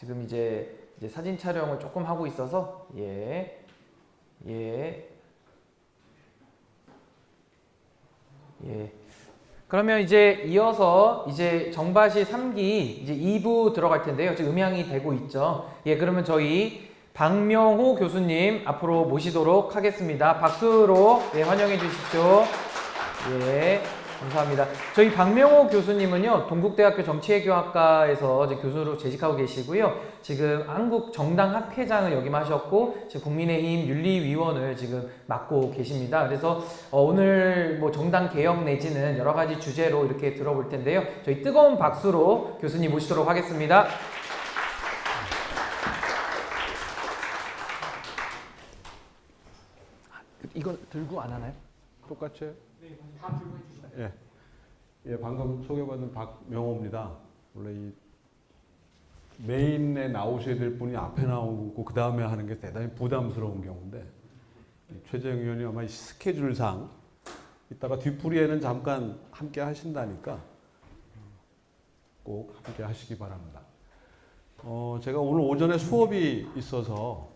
지금 이제 사진 촬영을 조금 하고 있어서 그러면 이제 이어서 이제 정바시 3기 이제 2부 들어갈 텐데요. 지금 음향이 되고 있죠. 그러면 저희 박명호 교수님 앞으로 모시도록 하겠습니다. 박수로 환영해 주십시오. 감사합니다. 저희 박명호 교수님은요, 동국대학교 정치외교학과에서 이제 교수로 재직하고 계시고요. 지금 한국 정당학회장을 역임하셨고, 지금 국민의힘 윤리위원을 지금 맡고 계십니다. 그래서 오늘 뭐 정당 개혁 내지는 여러 가지 주제로 이렇게 들어볼 텐데요. 저희 뜨거운 박수로 교수님 모시도록 하겠습니다. 이건 들고 안 하나요? 똑같이? 네, 다 들고 해주시면. 방금 소개받은 박명호입니다. 원래 이 메인에 나오셔야 될 분이 앞에 나오고 그 다음에 하는 게 대단히 부담스러운 경우인데, 최재형 의원이 아마 스케줄상 이따가 뒷부리에는 잠깐 함께 하신다니까 꼭 함께 하시기 바랍니다. 제가 오늘 오전에 수업이 있어서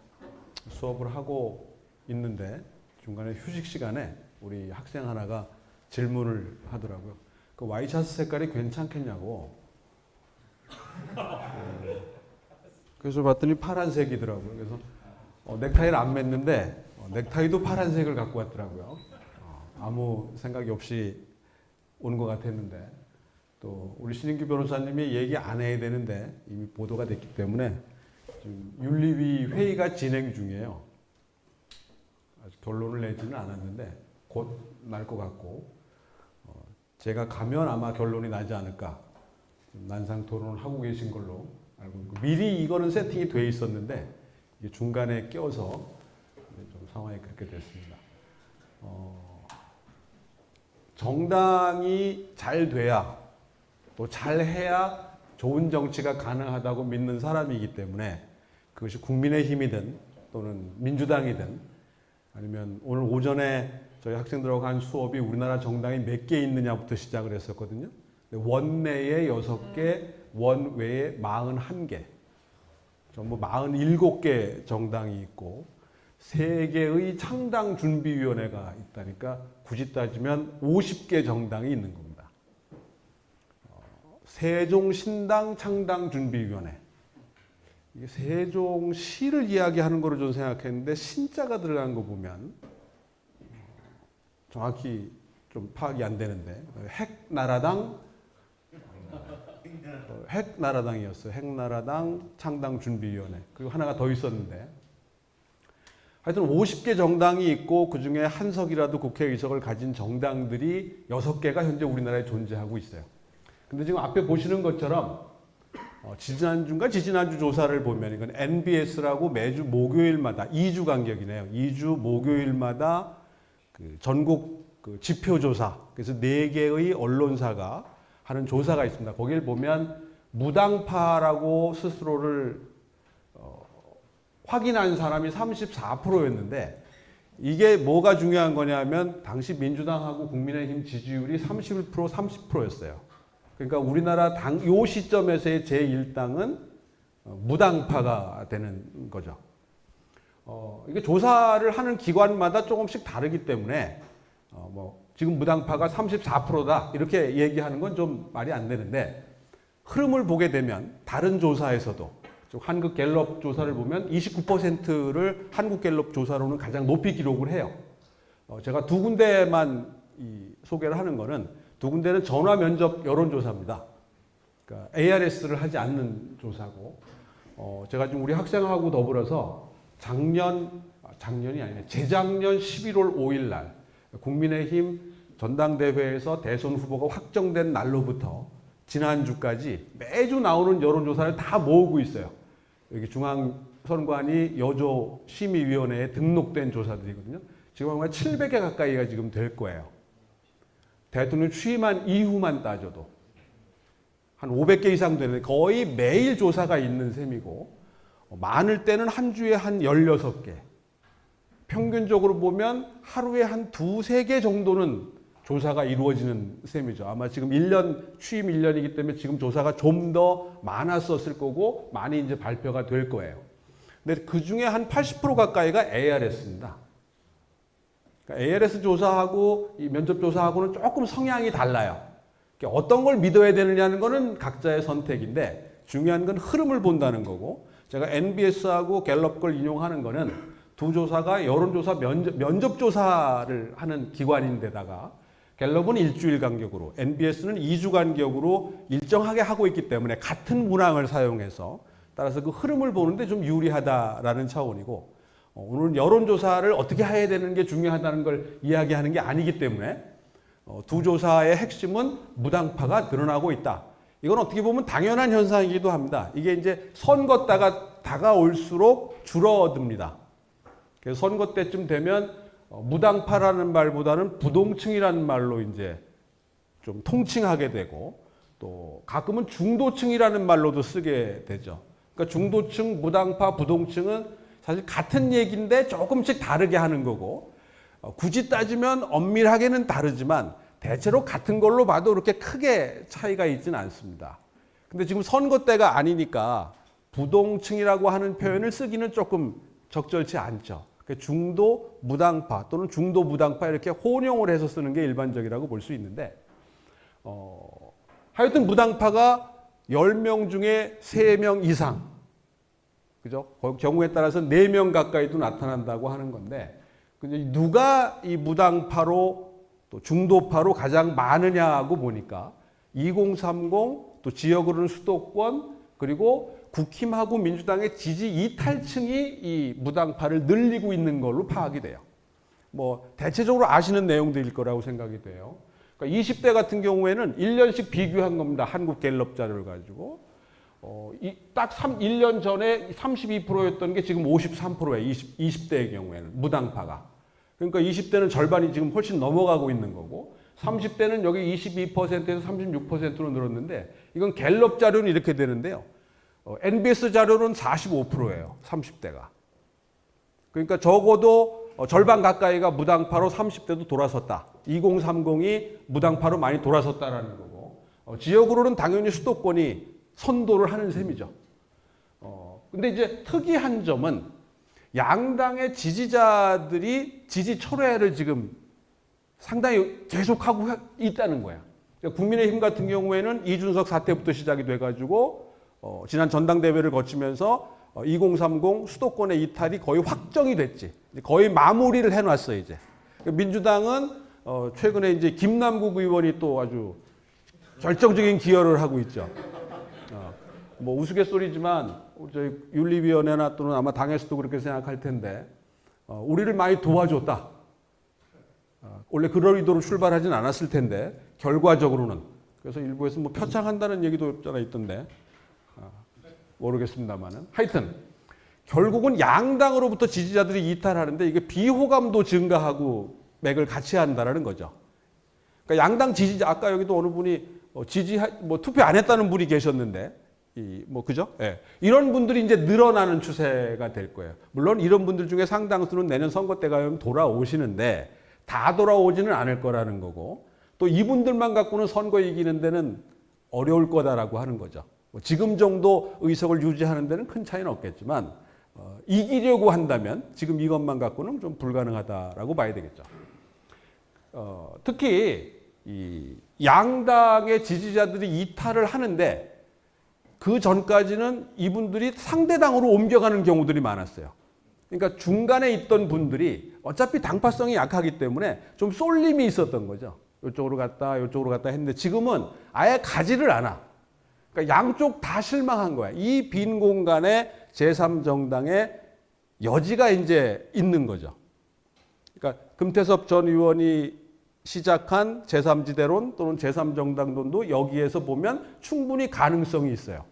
수업을 하고 있는데 중간에 휴식 시간에 우리 학생 하나가 질문을 하더라고요. 그 와이셔츠 색깔이 괜찮겠냐고. 그래서 봤더니 파란색이더라고요. 그래서 넥타이를 안 맸는데 넥타이도 파란색을 갖고 왔더라고요. 아무 생각이 없이 온 것 같았는데, 또 우리 신인규 변호사님이 얘기 안 해야 되는데 이미 보도가 됐기 때문에 지금 윤리위 회의가 진행 중이에요. 아직 결론을 내지는 않았는데 곧 날 것 같고, 제가 가면 아마 결론이 나지 않을까. 난상 토론을 하고 계신 걸로 알고 있고, 미리 이거는 세팅이 돼 있었는데 이게 중간에 껴서 좀 상황이 그렇게 됐습니다. 정당이 잘 돼야, 또 잘해야 좋은 정치가 가능하다고 믿는 사람이기 때문에, 그것이 국민의힘이든 또는 민주당이든, 아니면 오늘 오전에 저희 학생들하고 한 수업이 우리나라 정당이 몇 개 있느냐부터 시작을 했었거든요. 원내에 6개, 원외에 41개, 전부 47개 정당이 있고 3개의 창당준비위원회가 있다니까 굳이 따지면 50개 정당이 있는 겁니다. 세종신당 창당준비위원회, 이게 세종시를 이야기하는 거로 저는 생각했는데 신자가 들어간 거 보면 정확히 좀 파악이 안 되는데, 핵나라당이었어요. 핵나라당 창당준비위원회. 그리고 하나가 더 있었는데, 하여튼 50개 정당이 있고 그 중에 한 석이라도 국회의석을 가진 정당들이 6개가 현재 우리나라에 존재하고 있어요. 근데 지금 앞에 보시는 것처럼 지지난주인가 지지난주 조사를 보면, 이건 NBS라고 매주 목요일마다 2주 간격이네요. 2주 목요일마다 그 전국 그 지표조사, 그래서 4개의 언론사가 하는 조사가 있습니다. 거기를 보면 무당파라고 스스로를 확인한 사람이 34%였는데, 이게 뭐가 중요한 거냐면 당시 민주당하고 국민의힘 지지율이 31%, 30%였어요. 그러니까 우리나라 요 시점에서의 제1당은 무당파가 되는 거죠. 이게 조사를 하는 기관마다 조금씩 다르기 때문에 지금 무당파가 34%다 이렇게 얘기하는 건 좀 말이 안 되는데, 흐름을 보게 되면 다른 조사에서도 한국갤럽 조사를 보면 29%를 한국갤럽 조사로는 가장 높이 기록을 해요. 제가 두 군데만 소개를 하는 거는, 두 군데는 전화 면접 여론조사입니다. 그러니까 ARS를 하지 않는 조사고, 제가 지금 우리 학생하고 더불어서 재작년 11월 5일 날 국민의힘 전당대회에서 대선 후보가 확정된 날로부터 지난주까지 매주 나오는 여론조사를 다 모으고 있어요. 여기 중앙선관위 여조심의위원회에 등록된 조사들이거든요. 지금 아마 700개 가까이가 지금 될 거예요. 대통령 취임한 이후만 따져도 한 500개 이상 되는데 거의 매일 조사가 있는 셈이고, 많을 때는 한 주에 한 16개, 평균적으로 보면 하루에 한 2-3개 정도는 조사가 이루어지는 셈이죠. 아마 지금 1년, 취임 1년이기 때문에 지금 조사가 좀 더 많았었을 거고 많이 이제 발표가 될 거예요. 근데 그 중에 한 80% 가까이가 ARS입니다. 그러니까 ARS 조사하고 이 면접 조사하고는 조금 성향이 달라요. 그러니까 어떤 걸 믿어야 되느냐는 거는 각자의 선택인데 중요한 건 흐름을 본다는 거고 제가 NBS하고 갤럽 걸 인용하는 거는 두 조사가 여론조사 면접 조사를 하는 기관인데다가 갤럽은 일주일 간격으로 NBS는 2주 간격으로 일정하게 하고 있기 때문에 같은 문항을 사용해서 따라서 그 흐름을 보는데 좀 유리하다라는 차원이고 오늘은 여론조사를 어떻게 해야 되는 게 중요하다는 걸 이야기하는 게 아니기 때문에 두 조사의 핵심은 무당파가 늘어나고 있다. 이건 어떻게 보면 당연한 현상이기도 합니다. 이게 이제 선거 때가 다가올수록 줄어듭니다. 그래서 선거 때쯤 되면 무당파라는 말보다는 부동층이라는 말로 이제 좀 통칭하게 되고 또 가끔은 중도층이라는 말로도 쓰게 되죠. 그러니까 중도층, 무당파, 부동층은 사실 같은 얘기인데 조금씩 다르게 하는 거고 굳이 따지면 엄밀하게는 다르지만 대체로 같은 걸로 봐도 그렇게 크게 차이가 있지는 않습니다. 근데 지금 선거 때가 아니니까 부동층이라고 하는 표현을 쓰기는 조금 적절치 않죠. 중도 무당파 또는 중도 무당파 이렇게 혼용을 해서 쓰는 게 일반적이라고 볼 수 있는데 하여튼 무당파가 10명 중에 3명 이상 그죠? 경우에 따라서 4명 가까이도 나타난다고 하는 건데 누가 이 무당파로 또 중도파로 가장 많으냐고 보니까 2030 또 지역으로는 수도권 그리고 국힘하고 민주당의 지지 이탈층이 이 무당파를 늘리고 있는 걸로 파악이 돼요. 뭐 대체적으로 아시는 내용들일 거라고 생각이 돼요. 그러니까 20대 같은 경우에는 1년씩 비교한 겁니다. 한국 갤럽 자료를 가지고. 딱 1년 전에 32%였던 게 지금 53%예요. 20대의 경우에는 무당파가. 그러니까 20대는 절반이 지금 훨씬 넘어가고 있는 거고 30대는 여기 22%에서 36%로 늘었는데 이건 갤럽 자료는 이렇게 되는데요. NBS 자료는 45%예요. 30대가. 그러니까 적어도 절반 가까이가 무당파로 30대도 돌아섰다. 2030이 무당파로 많이 돌아섰다라는 거고 지역으로는 당연히 수도권이 선도를 하는 셈이죠. 근데 이제 특이한 점은 양당의 지지자들이 지지 철회를 지금 상당히 계속하고 있다는 거야. 그러니까 국민의힘 같은 경우에는 이준석 사태부터 시작이 돼가지고 지난 전당대회를 거치면서 2030 수도권의 이탈이 거의 확정이 됐지. 거의 마무리를 해놨어 이제. 민주당은 최근에 이제 김남국 의원이 또 아주 결정적인 기여를 하고 있죠. 뭐 우스갯소리지만 저희 윤리위원회나 또는 아마 당에서도 그렇게 생각할 텐데 우리를 많이 도와줬다. 원래 그럴 의도로 출발하진 않았을 텐데 결과적으로는 그래서 일부에서 뭐 표창한다는 얘기도 있던데 모르겠습니다만은 하여튼 결국은 양당으로부터 지지자들이 이탈하는데 이게 비호감도 증가하고 맥을 같이 한다라는 거죠. 그러니까 양당 지지자 아까 여기도 어느 분이 투표 안 했다는 분이 계셨는데 그죠? 예. 이런 분들이 이제 늘어나는 추세가 될 거예요. 물론 이런 분들 중에 상당수는 내년 선거 때가 되면 돌아오시는데 다 돌아오지는 않을 거라는 거고 또 이분들만 갖고는 선거 이기는 데는 어려울 거다라고 하는 거죠. 지금 정도 의석을 유지하는 데는 큰 차이는 없겠지만 이기려고 한다면 지금 이것만 갖고는 좀 불가능하다라고 봐야 되겠죠. 특히 이 양당의 지지자들이 이탈을 하는데 그 전까지는 이분들이 상대당으로 옮겨가는 경우들이 많았어요. 그러니까 중간에 있던 분들이 어차피 당파성이 약하기 때문에 좀 쏠림이 있었던 거죠. 이쪽으로 갔다 했는데 지금은 아예 가지를 않아. 그러니까 양쪽 다 실망한 거야. 이 빈 공간에 제3정당의 여지가 이제 있는 거죠. 그러니까 금태섭 전 의원이 시작한 제3지대론 또는 제3정당론도 여기에서 보면 충분히 가능성이 있어요.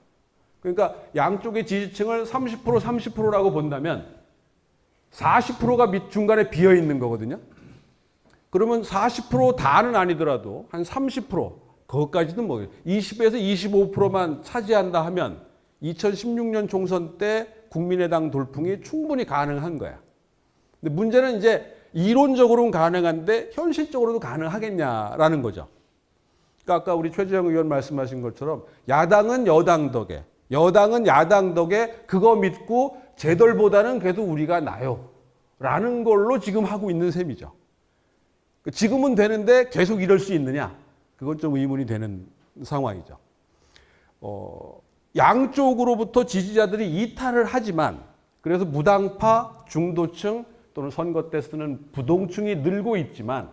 그러니까 양쪽의 지지층을 30%라고 본다면 40%가 중간에 비어 있는 거거든요. 그러면 40% 다는 아니더라도 한 30% 그것까지는 20에서 25%만 차지한다 하면 2016년 총선 때 국민의당 돌풍이 충분히 가능한 거야. 근데 문제는 이제 이론적으로는 가능한데 현실적으로도 가능하겠냐라는 거죠. 그러니까 아까 우리 최재형 의원 말씀하신 것처럼 야당은 여당 덕에, 여당은 야당 덕에 그거 믿고 쟤들보다는 그래도 우리가 나요. 라는 걸로 지금 하고 있는 셈이죠. 지금은 되는데 계속 이럴 수 있느냐? 그건 좀 의문이 되는 상황이죠. 양쪽으로부터 지지자들이 이탈을 하지만 그래서 무당파, 중도층 또는 선거 때 쓰는 부동층이 늘고 있지만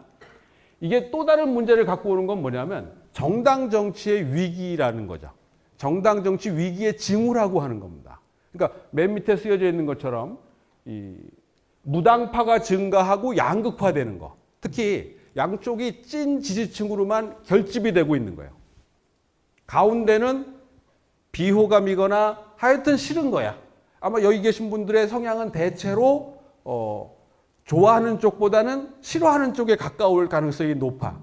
이게 또 다른 문제를 갖고 오는 건 뭐냐면 정당 정치의 위기라는 거죠. 정당 정치 위기의 징후라고 하는 겁니다. 그러니까 맨 밑에 쓰여져 있는 것처럼 이 무당파가 증가하고 양극화되는 거. 특히 양쪽이 찐 지지층으로만 결집이 되고 있는 거예요. 가운데는 비호감이거나 하여튼 싫은 거야. 아마 여기 계신 분들의 성향은 대체로 좋아하는 쪽보다는 싫어하는 쪽에 가까울 가능성이 높아.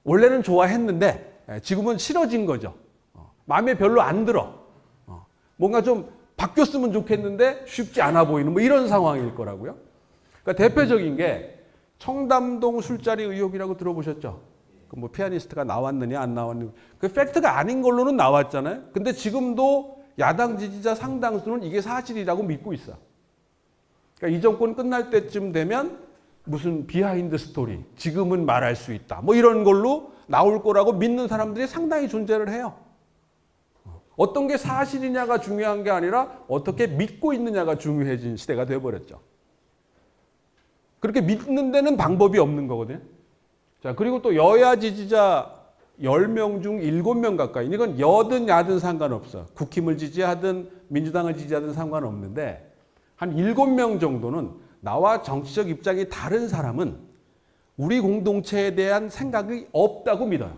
원래는 좋아했는데 지금은 싫어진 거죠. 마음에 별로 안 들어. 뭔가 좀 바뀌었으면 좋겠는데 쉽지 않아 보이는 뭐 이런 상황일 거라고요. 그러니까 대표적인 게 청담동 술자리 의혹이라고 들어보셨죠? 그 뭐 피아니스트가 나왔느냐 안 나왔느냐. 그 팩트가 아닌 걸로는 나왔잖아요. 근데 지금도 야당 지지자 상당수는 이게 사실이라고 믿고 있어. 그러니까 이 정권 끝날 때쯤 되면 무슨 비하인드 스토리, 지금은 말할 수 있다. 뭐 이런 걸로 나올 거라고 믿는 사람들이 상당히 존재를 해요. 어떤 게 사실이냐가 중요한 게 아니라 어떻게 믿고 있느냐가 중요해진 시대가 되어버렸죠. 그렇게 믿는 데는 방법이 없는 거거든요. 자, 그리고 또 여야 지지자 10명 중 7명 가까이, 이건 여든 야든 상관없어. 국힘을 지지하든 민주당을 지지하든 상관없는데 한 7명 정도는 나와 정치적 입장이 다른 사람은 우리 공동체에 대한 생각이 없다고 믿어요.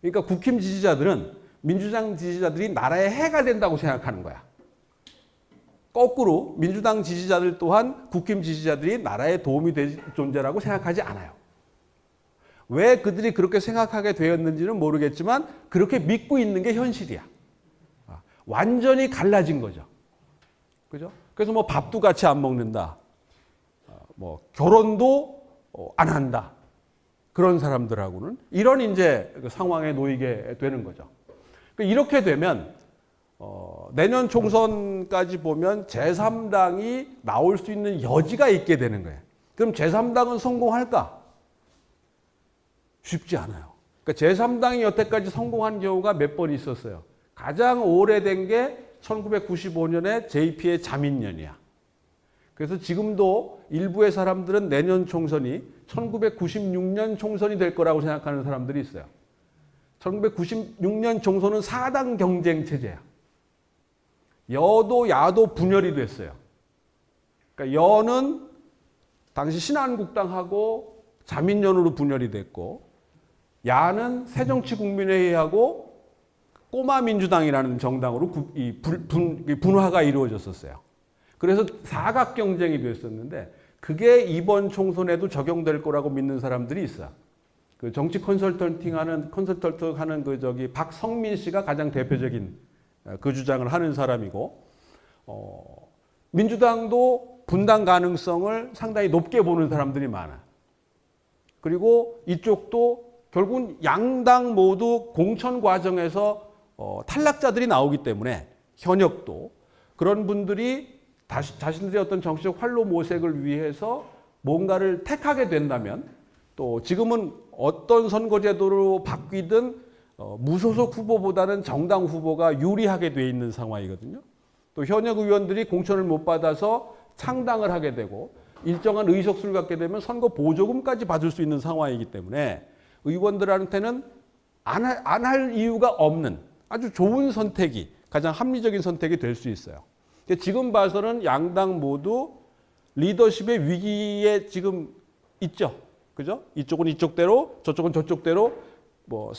그러니까 국힘 지지자들은 민주당 지지자들이 나라에 해가 된다고 생각하는 거야. 거꾸로 민주당 지지자들 또한 국힘 지지자들이 나라에 도움이 될 존재라고 생각하지 않아요. 왜 그들이 그렇게 생각하게 되었는지는 모르겠지만 그렇게 믿고 있는 게 현실이야. 완전히 갈라진 거죠. 그죠? 그래서 뭐 밥도 같이 안 먹는다. 뭐 결혼도 안 한다. 그런 사람들하고는 이런 이제 상황에 놓이게 되는 거죠. 이렇게 되면 내년 총선까지 보면 제3당이 나올 수 있는 여지가 있게 되는 거예요. 그럼 제3당은 성공할까? 쉽지 않아요. 그러니까 제3당이 여태까지 성공한 경우가 몇 번 있었어요. 가장 오래된 게 1995년에 JP의 자민련이야. 그래서 지금도 일부의 사람들은 내년 총선이 1996년 총선이 될 거라고 생각하는 사람들이 있어요. 1996년 총선은 4당 경쟁 체제야. 여도 야도 분열이 됐어요. 그러니까 여는 당시 신한국당하고 자민련으로 분열이 됐고, 야는 새정치국민회의하고 꼬마민주당이라는 정당으로 분화가 이루어졌었어요. 그래서 사각 경쟁이 됐었는데 그게 이번 총선에도 적용될 거라고 믿는 사람들이 있어요. 그 정치 컨설턴트 하는 그 박성민 씨가 가장 대표적인 그 주장을 하는 사람이고, 민주당도 분당 가능성을 상당히 높게 보는 사람들이 많아. 그리고 이쪽도 결국은 양당 모두 공천 과정에서 탈락자들이 나오기 때문에 현역도 그런 분들이 자신들의 어떤 정치적 활로 모색을 위해서 뭔가를 택하게 된다면, 또 지금은 어떤 선거제도로 바뀌든 무소속 후보보다는 정당 후보가 유리하게 돼 있는 상황이거든요. 또 현역 의원들이 공천을 못 받아서 창당을 하게 되고 일정한 의석수를 갖게 되면 선거 보조금까지 받을 수 있는 상황이기 때문에 의원들한테는 안 할 이유가 없는 아주 좋은 선택이, 가장 합리적인 선택이 될 수 있어요. 지금 봐서는 양당 모두 리더십의 위기에 지금 있죠. 그죠? 이쪽은 이쪽대로, 저쪽은 저쪽대로, 뭐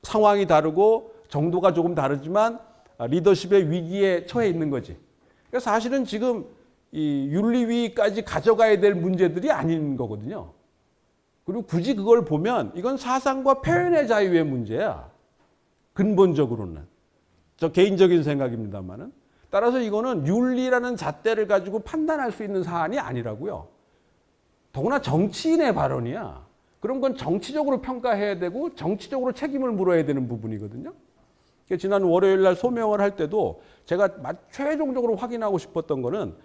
상황이 다르고 정도가 조금 다르지만 리더십의 위기에 처해 있는 거지. 그러니까 사실은 지금 이 윤리위까지 가져가야 될 문제들이 아닌 거거든요. 그리고 굳이 그걸 보면 이건 사상과 표현의 자유의 문제야. 근본적으로는. 저 개인적인 더구나 정치인의 발언이야. 그런 건 정치적으로 평가해야 되고 정치적으로 책임을 물어야 되는 부분이거든요. 지난 월요일 날 소명을 할 때도 제가 최종적으로 확인하고 싶었던 거는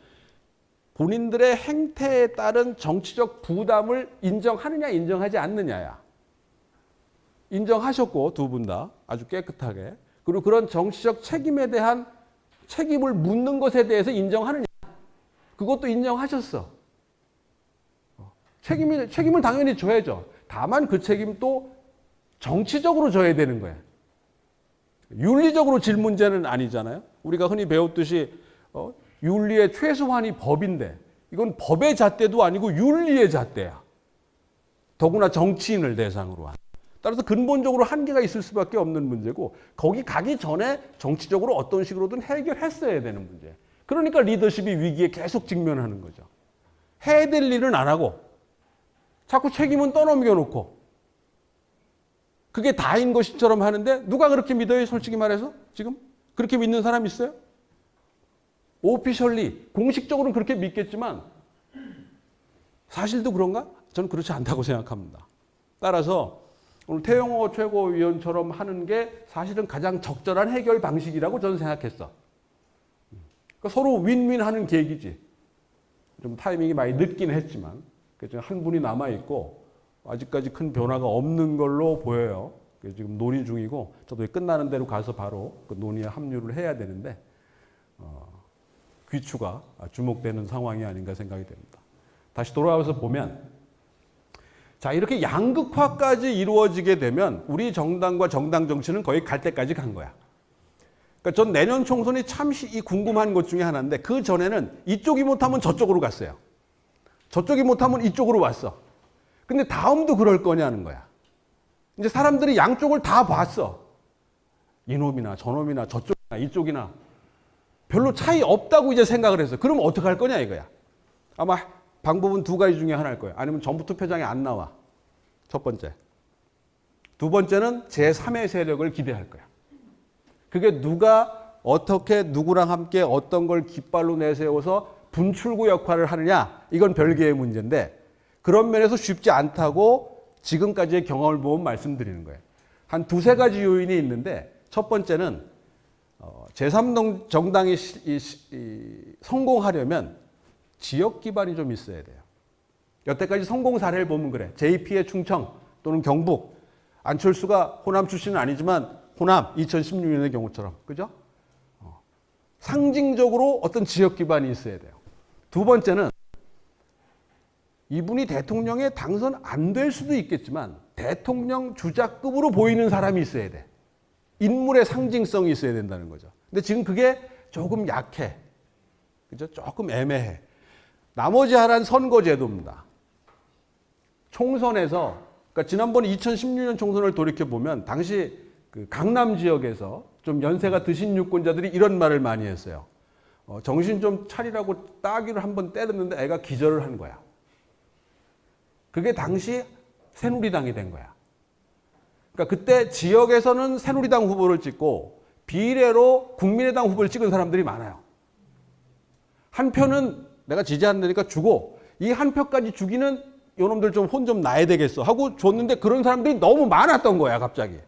본인들의 행태에 따른 정치적 부담을 인정하느냐 인정하지 않느냐야. 인정하셨고 두 분 다 아주 깨끗하게. 그리고 그런 정치적 책임에 대한 책임을 묻는 것에 대해서 인정하느냐. 그것도 인정하셨어. 책임을 당연히 져야죠. 다만 그 책임도 정치적으로 져야 되는 거예요. 윤리적으로 질 문제는 아니잖아요. 우리가 흔히 배웠듯이 윤리의 최소한이 법인데 이건 법의 잣대도 아니고 윤리의 잣대야. 더구나 정치인을 대상으로 한. 따라서 근본적으로 한계가 있을 수밖에 없는 문제고 거기 가기 전에 정치적으로 어떤 식으로든 해결했어야 되는 문제. 그러니까 리더십이 위기에 계속 직면하는 거죠. 해야 될 일은 안 하고 자꾸 책임은 떠넘겨 놓고 그게 다인 것처럼 하는데 누가 그렇게 믿어요? 솔직히 말해서 지금 그렇게 믿는 사람 있어요? 오피셜리 공식적으로는 그렇게 믿겠지만 사실도 그런가? 저는 그렇지 않다고 생각합니다. 따라서 오늘 태영호 최고위원처럼 하는 게 사실은 가장 적절한 해결 방식이라고 저는 생각했어. 그러니까 서로 윈윈하는 계기지. 좀 타이밍이 많이 늦긴 했지만 한 분이 남아있고 아직까지 큰 변화가 없는 걸로 보여요. 지금 논의 중이고 저도 끝나는 대로 가서 바로 그 논의에 합류를 해야 되는데 귀추가 주목되는 상황이 아닌가 생각이 됩니다. 다시 돌아와서 보면 자 이렇게 양극화까지 이루어지게 되면 우리 정당과 정당 정치는 거의 갈 때까지 간 거야. 그러니까 전 내년 총선이 참 궁금한 것 중에 하나인데 그 전에는 이쪽이 못하면 저쪽으로 갔어요. 저쪽이 못하면 이쪽으로 왔어. 근데 다음도 그럴 거냐는 거야. 이제 사람들이 양쪽을 다 봤어. 이놈이나 저놈이나 저쪽이나 이쪽이나 별로 차이 없다고 이제 생각을 했어. 그럼 어떻게 할 거냐 이거야. 아마 방법은 두 가지 중에 하나일 거예요. 아니면 전부 투표장에 안 나와. 첫 번째. 두 번째는 제3의 세력을 기대할 거야. 그게 누가 어떻게 누구랑 함께 어떤 걸 깃발로 내세워서 분출구 역할을 하느냐 이건 별개의 문제인데 그런 면에서 쉽지 않다고 지금까지의 경험을 보면 말씀드리는 거예요. 한 두세 가지 요인이 있는데 첫 번째는 제3정당이 성공하려면 지역 기반이 좀 있어야 돼요. 여태까지 성공 사례를 보면 그래. JP의 충청 또는 경북 안철수가 호남 출신은 아니지만 호남 2016년의 경우처럼 그죠? 상징적으로 어떤 지역 기반이 있어야 돼요. 두 번째는 이분이 대통령에 당선 안 될 수도 있겠지만 대통령 주자급으로 보이는 사람이 있어야 돼. 인물의 상징성이 있어야 된다는 거죠. 근데 지금 그게 조금 약해. 그죠? 조금 애매해. 나머지 하나는 선거제도입니다. 총선에서, 그러니까 지난번 2016년 총선을 돌이켜보면 당시 그 강남 지역에서 좀 연세가 드신 유권자들이 이런 말을 많이 했어요. 정신 좀 차리라고 따귀를 한번 때렸는데 애가 기절을 한 거야. 그게 당시 새누리당이 된 거야. 그러니까 그때 지역에서는 새누리당 후보를 찍고 비례로 국민의당 후보를 찍은 사람들이 많아요. 한 표는 내가 지지한다니까 주고 이 한 표까지 주기는 요놈들 좀 혼 좀 나야 되겠어 하고 줬는데 그런 사람들이 너무 많았던 거야 갑자기.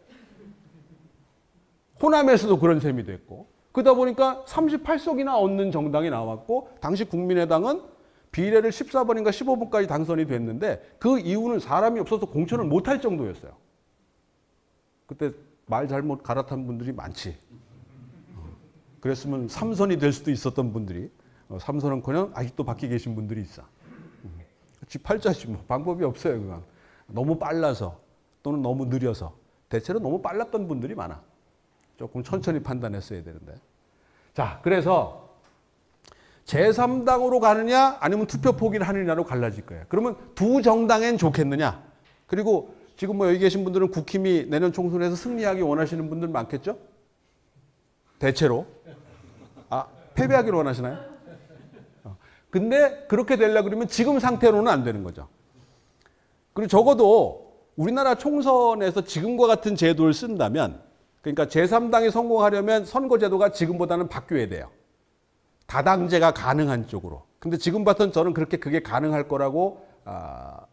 호남에서도 그런 셈이 됐고 그러다 보니까 38석이나 얻는 정당이 나왔고 당시 국민의당은 비례를 14번인가 15번까지 당선이 됐는데 그 이유는 사람이 없어서 공천을 못할 정도였어요. 그때 말 잘못 갈아탄 분들이 많지. 그랬으면 3선이 될 수도 있었던 분들이 3선은커녕 아직도 밖에 계신 분들이 있어. 쥐팔자지 뭐 방법이 없어요. 그건. 너무 빨라서 또는 너무 느려서 대체로 너무 빨랐던 분들이 많아. 조금 천천히 판단했어야 되는데. 자, 그래서 제3당으로 가느냐 아니면 투표 포기를 하느냐로 갈라질 거예요. 그러면 두 정당엔 좋겠느냐. 그리고 지금 뭐 여기 계신 분들은 국힘이 내년 총선에서 승리하기 원하시는 분들 많겠죠? 대체로. 패배하기를 원하시나요? 근데 그렇게 되려고 그러면 지금 상태로는 안 되는 거죠. 그리고 적어도 우리나라 총선에서 지금과 같은 제도를 쓴다면 그러니까 제3당이 성공하려면 선거제도가 지금보다는 바뀌어야 돼요. 다당제가 가능한 쪽으로. 근데 지금 봤던 저는 그게 가능할 거라고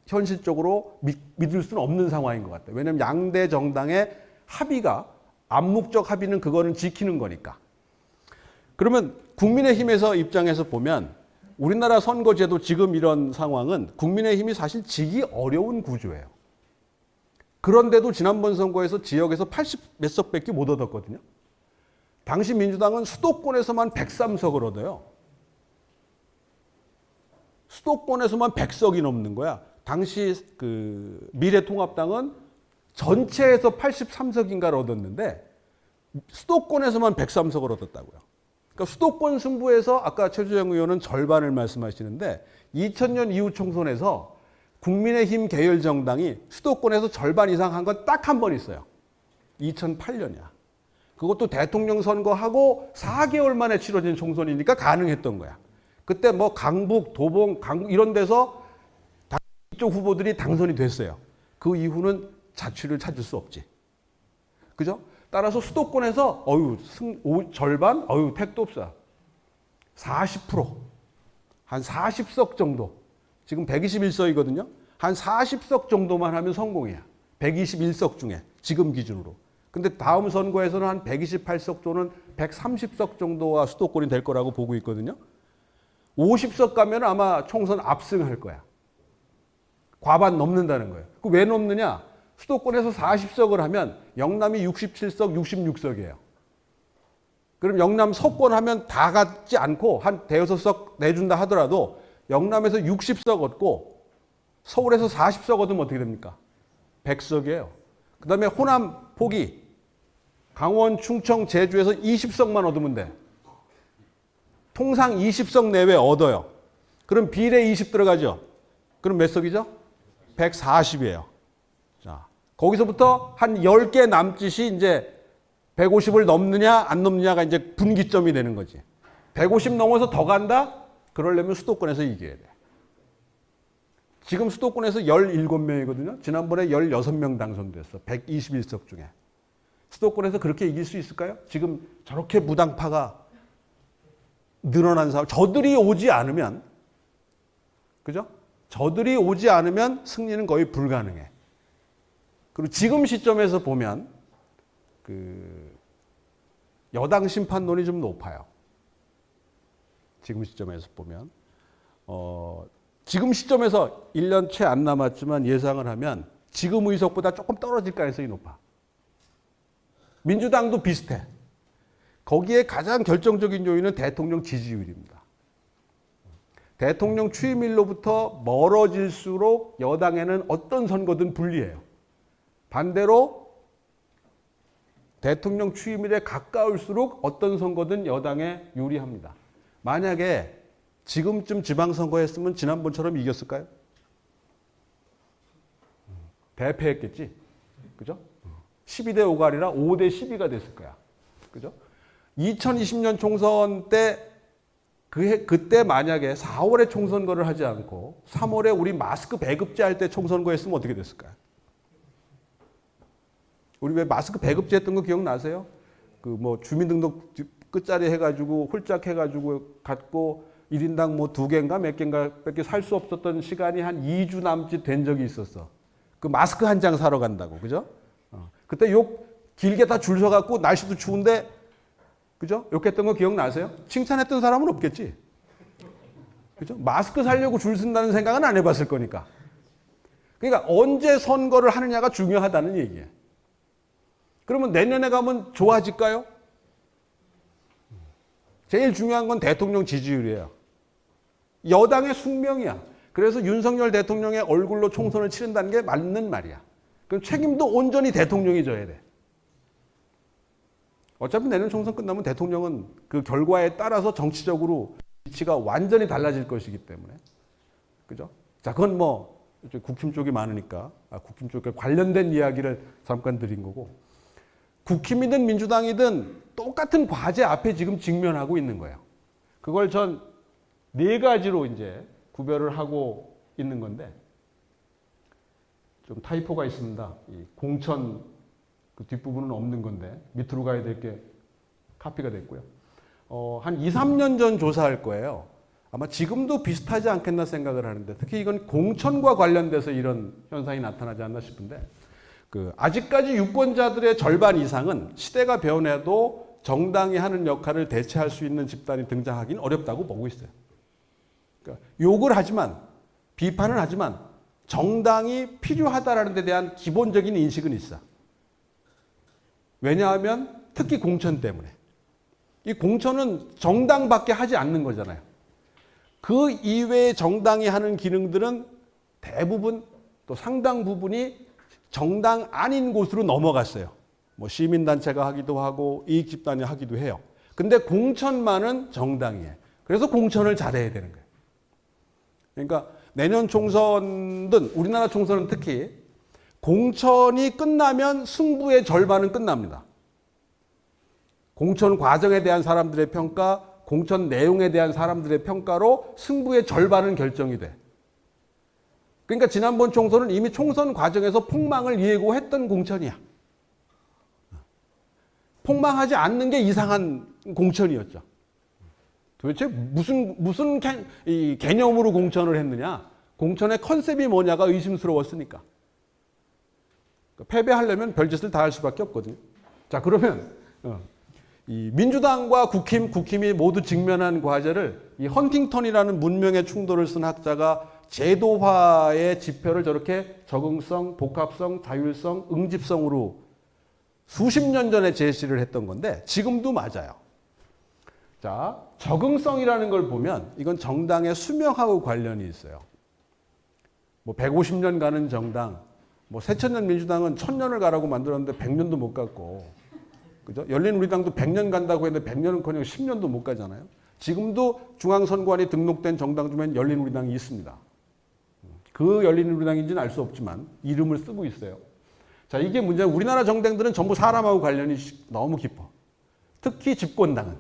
현실적으로 믿을 수는 없는 상황인 것 같아요. 왜냐하면 양대 정당의 합의가 암묵적 합의는 그거는 지키는 거니까. 그러면 국민의힘에서 입장에서 보면 우리나라 선거제도 지금 이런 상황은 국민의힘이 사실 지기 어려운 구조예요. 그런데도 지난번 선거에서 지역에서 80 몇 석밖에 못 얻었거든요. 당시 민주당은 수도권에서만 103석을 얻어요. 수도권에서만 100석이 넘는 거야. 당시 그 미래통합당은 전체에서 83석인가를 얻었는데 수도권에서만 103석을 얻었다고요. 그러니까 수도권 승부에서 아까 최주영 의원은 절반을 말씀하시는데 2000년 이후 총선에서 국민의힘 계열 정당이 수도권에서 절반 이상 한 건 딱 한 번 있어요. 2008년이야. 그것도 대통령 선거하고 4개월 만에 치러진 총선이니까 가능했던 거야. 그때 뭐 강북, 도봉, 강북 이런 데서 이쪽 후보들이 당선이 됐어요. 그 이후는 자취를 찾을 수 없지. 그죠? 따라서 수도권에서 절반? 택도 없어. 40%. 한 40석 정도. 지금 121석이거든요. 한 40석 정도만 하면 성공이야. 121석 중에 지금 기준으로. 근데 다음 선거에서는 한 128석 또는 130석 정도가 수도권이 될 거라고 보고 있거든요. 50석 가면 아마 총선 압승할 거야. 과반 넘는다는 거예요. 그 왜 넘느냐? 수도권에서 40석을 하면 영남이 67석, 66석이에요. 그럼 영남 석권 하면 다 갖지 않고 한 대여섯 석 내준다 하더라도 영남에서 60석 얻고 서울에서 40석 얻으면 어떻게 됩니까? 100석이에요. 그 다음에 호남, 포기, 강원, 충청, 제주에서 20석만 얻으면 돼. 통상 20석 내외 얻어요. 그럼 비례 20 들어가죠. 그럼 몇 석이죠? 140이에요. 자, 거기서부터 한 10개 남짓이 이제 150을 넘느냐 안 넘느냐가 이제 분기점이 되는 거지. 150 넘어서 더 간다? 그러려면 수도권에서 이겨야 돼. 지금 수도권에서 17명이거든요. 지난번에 16명 당선됐어. 121석 중에. 수도권에서 그렇게 이길 수 있을까요? 지금 저렇게 무당파가 늘어난 상황. 저들이 오지 않으면, 그죠? 저들이 오지 않으면 승리는 거의 불가능해. 그리고 지금 시점에서 보면 그 여당 심판론이 좀 높아요. 지금 시점에서 보면 지금 시점에서 1년 채 안 남았지만 예상을 하면 지금 의석보다 조금 떨어질 가능성이 높아. 민주당도 비슷해. 거기에 가장 결정적인 요인은 대통령 지지율입니다. 대통령 취임일로부터 멀어질수록 여당에는 어떤 선거든 불리해요. 반대로 대통령 취임일에 가까울수록 어떤 선거든 여당에 유리합니다. 만약에 지금쯤 지방선거 했으면 지난번처럼 이겼을까요? 대패했겠지. 그죠? 12대 5가 아니라 5대 12가 됐을 거야. 그죠? 2020년 총선 때 그때 만약에 4월에 총선거를 하지 않고 3월에 우리 마스크 배급제 할 때 총선거 했으면 어떻게 됐을까요? 우리 왜 마스크 배급제 했던 거 기억나세요? 그 뭐 주민등록 끝자리 해가지고 홀짝 해가지고 갖고 1인당 뭐 2개인가 몇 개인가 밖에 살 수 없었던 시간이 한 2주 남짓 된 적이 있었어. 그 마스크 한 장 사러 간다고. 그죠? 그때 욕 길게 다 줄 서갖고 날씨도 추운데 그죠? 욕했던 거 기억나세요? 칭찬했던 사람은 없겠지. 그죠? 마스크 사려고 줄 쓴다는 생각은 안 해봤을 거니까. 그러니까 언제 선거를 하느냐가 중요하다는 얘기예요. 그러면 내년에 가면 좋아질까요? 제일 중요한 건 대통령 지지율이에요. 여당의 숙명이야. 그래서 윤석열 대통령의 얼굴로 총선을 치른다는 게 맞는 말이야. 그럼 책임도 온전히 대통령이 져야 돼. 어차피 내년 총선 끝나면 대통령은 그 결과에 따라서 정치적으로 위치가 완전히 달라질 것이기 때문에. 그죠? 자, 그건 뭐 국힘 쪽이 많으니까 국힘 쪽에 관련된 이야기를 잠깐 드린 거고. 국힘이든 민주당이든 똑같은 과제 앞에 지금 직면하고 있는 거예요. 그걸 전 4가지로 이제 구별을 하고 있는 건데 좀 타이포가 있습니다. 이 공천 그 뒷부분은 없는 건데 밑으로 가야 될 게 카피가 됐고요. 한 2, 3년 전 조사할 거예요. 아마 지금도 비슷하지 않겠나 생각을 하는데 특히 이건 공천과 관련돼서 이런 현상이 나타나지 않나 싶은데 아직까지 유권자들의 절반 이상은 시대가 변해도 정당이 하는 역할을 대체할 수 있는 집단이 등장하기는 어렵다고 보고 있어요. 그러니까 욕을 하지만 비판을 하지만 정당이 필요하다라는 데 대한 기본적인 인식은 있어. 왜냐하면 특히 공천 때문에. 이 공천은 정당밖에 하지 않는 거잖아요. 그 이외의 정당이 하는 기능들은 대부분 또 상당 부분이 정당 아닌 곳으로 넘어갔어요. 뭐 시민단체가 하기도 하고 이익집단이 하기도 해요. 근데 공천만은 정당이에요. 그래서 공천을 잘해야 되는 거예요. 그러니까 내년 총선든 우리나라 총선은 특히 공천이 끝나면 승부의 절반은 끝납니다. 공천 과정에 대한 사람들의 평가, 공천 내용에 대한 사람들의 평가로 승부의 절반은 결정이 돼. 그러니까 지난번 총선은 이미 총선 과정에서 폭망을 예고했던 공천이야. 폭망하지 않는 게 이상한 공천이었죠. 도대체 무슨 개념으로 공천을 했느냐? 공천의 컨셉이 뭐냐가 의심스러웠으니까. 패배하려면 별짓을 다 할 수밖에 없거든요. 자, 그러면 이 민주당과 국힘이 모두 직면한 과제를 이 헌팅턴이라는 문명의 충돌을 쓴 학자가 제도화의 지표를 저렇게 적응성, 복합성, 자율성, 응집성으로 수십 년 전에 제시를 했던 건데 지금도 맞아요. 자, 적응성이라는 걸 보면 이건 정당의 수명하고 관련이 있어요. 뭐 150년 가는 정당, 뭐 새천년 민주당은 1000년을 가라고 만들었는데 100년도 못 갔고, 그죠? 열린우리당도 100년 간다고 했는데 100년은커녕 10년도 못 가잖아요. 지금도 중앙선관위 등록된 정당 중엔 열린우리당이 있습니다. 그 열린우리당인지는 알 수 없지만 이름을 쓰고 있어요. 자, 이게 문제는 우리나라 정당들은 전부 사람하고 관련이 너무 깊어. 특히 집권당은.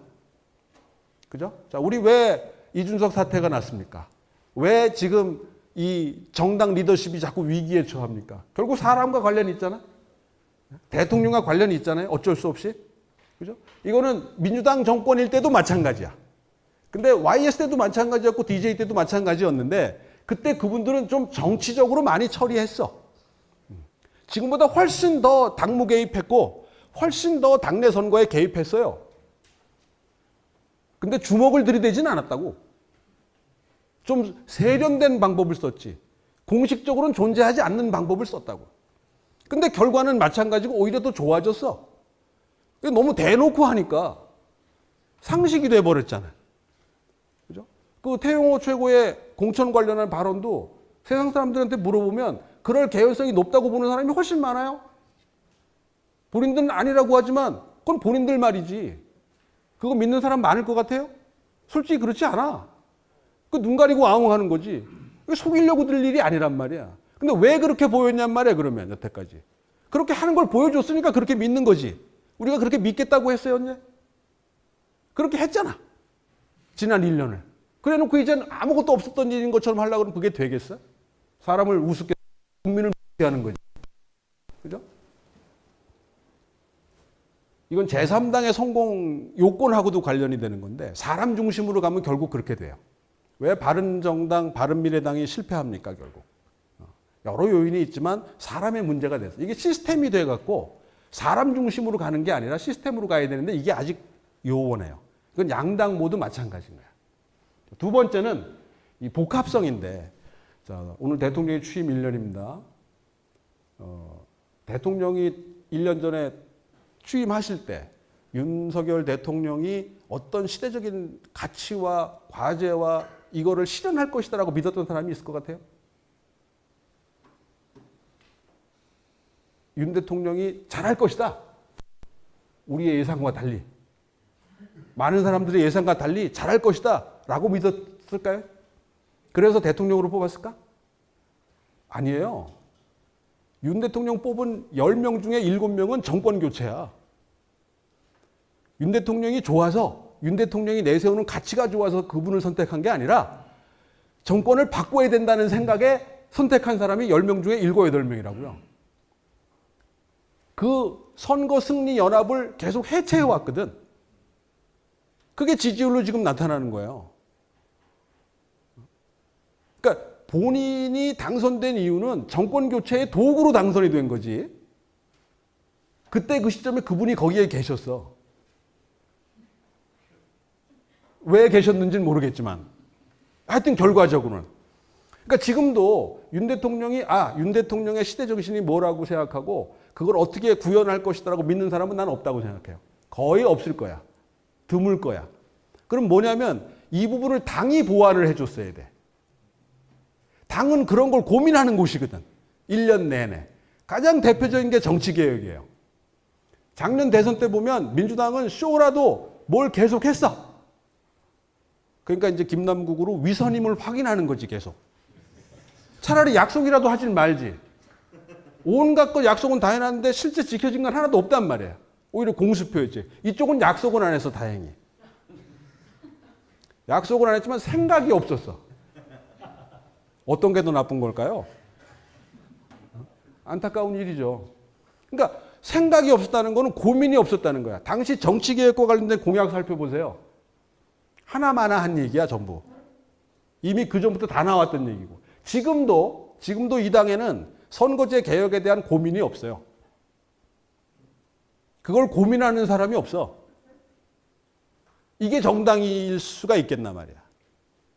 그죠? 자, 우리 왜 이준석 사태가 났습니까? 왜 지금 이 정당 리더십이 자꾸 위기에 처합니까? 결국 사람과 관련이 있잖아. 대통령과 관련이 있잖아요. 어쩔 수 없이. 그죠? 이거는 민주당 정권일 때도 마찬가지야. 근데 YS 때도 마찬가지였고 DJ 때도 마찬가지였는데 그때 그분들은 좀 정치적으로 많이 처리했어. 지금보다 훨씬 더 당무 개입했고 훨씬 더 당내 선거에 개입했어요. 근데 주먹을 들이대진 않았다고. 좀 세련된 방법을 썼지. 공식적으로는 존재하지 않는 방법을 썼다고. 근데 결과는 마찬가지고 오히려 더 좋아졌어. 너무 대놓고 하니까 상식이 돼버렸잖아요. 그죠? 그 태용호 최고의 공천 관련한 발언도 세상 사람들한테 물어보면 그럴 개연성이 높다고 보는 사람이 훨씬 많아요. 본인들은 아니라고 하지만 그건 본인들 말이지. 그거 믿는 사람 많을 것 같아요? 솔직히 그렇지 않아. 그 눈 가리고 아웅하는 거지. 속이려고 들 일이 아니란 말이야. 근데 왜 그렇게 보였냔 말이야, 그러면, 여태까지. 그렇게 하는 걸 보여줬으니까 그렇게 믿는 거지. 우리가 그렇게 믿겠다고 했어요, 언제? 그렇게 했잖아. 지난 1년을. 그래 놓고 이제는 아무것도 없었던 일인 것처럼 하려고 그러면 그게 되겠어? 사람을 우습게, 국민을 우습게 하는 거지. 그죠? 이건 제3당의 성공 요건하고도 관련이 되는 건데 사람 중심으로 가면 결국 그렇게 돼요. 왜 바른정당, 바른미래당이 실패합니까, 결국? 여러 요인이 있지만 사람의 문제가 돼서 이게 시스템이 돼갖고 사람 중심으로 가는 게 아니라 시스템으로 가야 되는데 이게 아직 요원해요. 이건 양당 모두 마찬가지인 거야. 두 번째는 이 복합성인데, 자, 오늘 대통령이 취임 1년입니다. 대통령이 1년 전에 취임하실 때 윤석열 대통령이 어떤 시대적인 가치와 과제와 이거를 실현할 것이다라고 믿었던 사람이 있을 것 같아요? 윤 대통령이 잘할 것이다. 우리의 예상과 달리. 많은 사람들의 예상과 달리 잘할 것이다 라고 믿었을까요? 그래서 대통령으로 뽑았을까? 아니에요. 윤 대통령 뽑은 10명 중에 7명은 정권 교체야. 윤 대통령이 좋아서, 윤 대통령이 내세우는 가치가 좋아서 그분을 선택한 게 아니라 정권을 바꿔야 된다는 생각에 선택한 사람이 10명 중에 7, 8명이라고요. 그 선거 승리 연합을 계속 해체해 왔거든. 그게 지지율로 지금 나타나는 거예요. 그러니까 본인이 당선된 이유는 정권 교체의 도구로 당선이 된 거지. 그때 그 시점에 그분이 거기에 계셨어. 왜 계셨는지는 모르겠지만 하여튼 결과적으로는. 그러니까 지금도 윤 대통령의 시대 정신이 뭐라고 생각하고 그걸 어떻게 구현할 것이다라고 믿는 사람은 난 없다고 생각해요. 거의 없을 거야. 드물 거야. 그럼 뭐냐면 이 부분을 당이 보완을 해줬어야 돼. 당은 그런 걸 고민하는 곳이거든. 1년 내내. 가장 대표적인 게 정치개혁이에요. 작년 대선 때 보면 민주당은 쇼라도 뭘 계속했어. 그러니까 이제 김남국으로 위선임을 확인하는 거지 계속. 차라리 약속이라도 하질 말지. 온갖 것 약속은 다 해놨는데 실제 지켜진 건 하나도 없단 말이야. 오히려 공수표였지. 이쪽은 약속은 안 해서 다행히. 약속은 안 했지만 생각이 없었어. 어떤 게 더 나쁜 걸까요? 안타까운 일이죠. 그러니까 생각이 없었다는 거는 고민이 없었다는 거야. 당시 정치개혁과 관련된 공약 살펴보세요. 하나마나 한 얘기야 전부. 이미 그 전부터 다 나왔던 얘기고. 지금도 이 당에는 선거제 개혁에 대한 고민이 없어요. 그걸 고민하는 사람이 없어. 이게 정당일 수가 있겠나 말이야.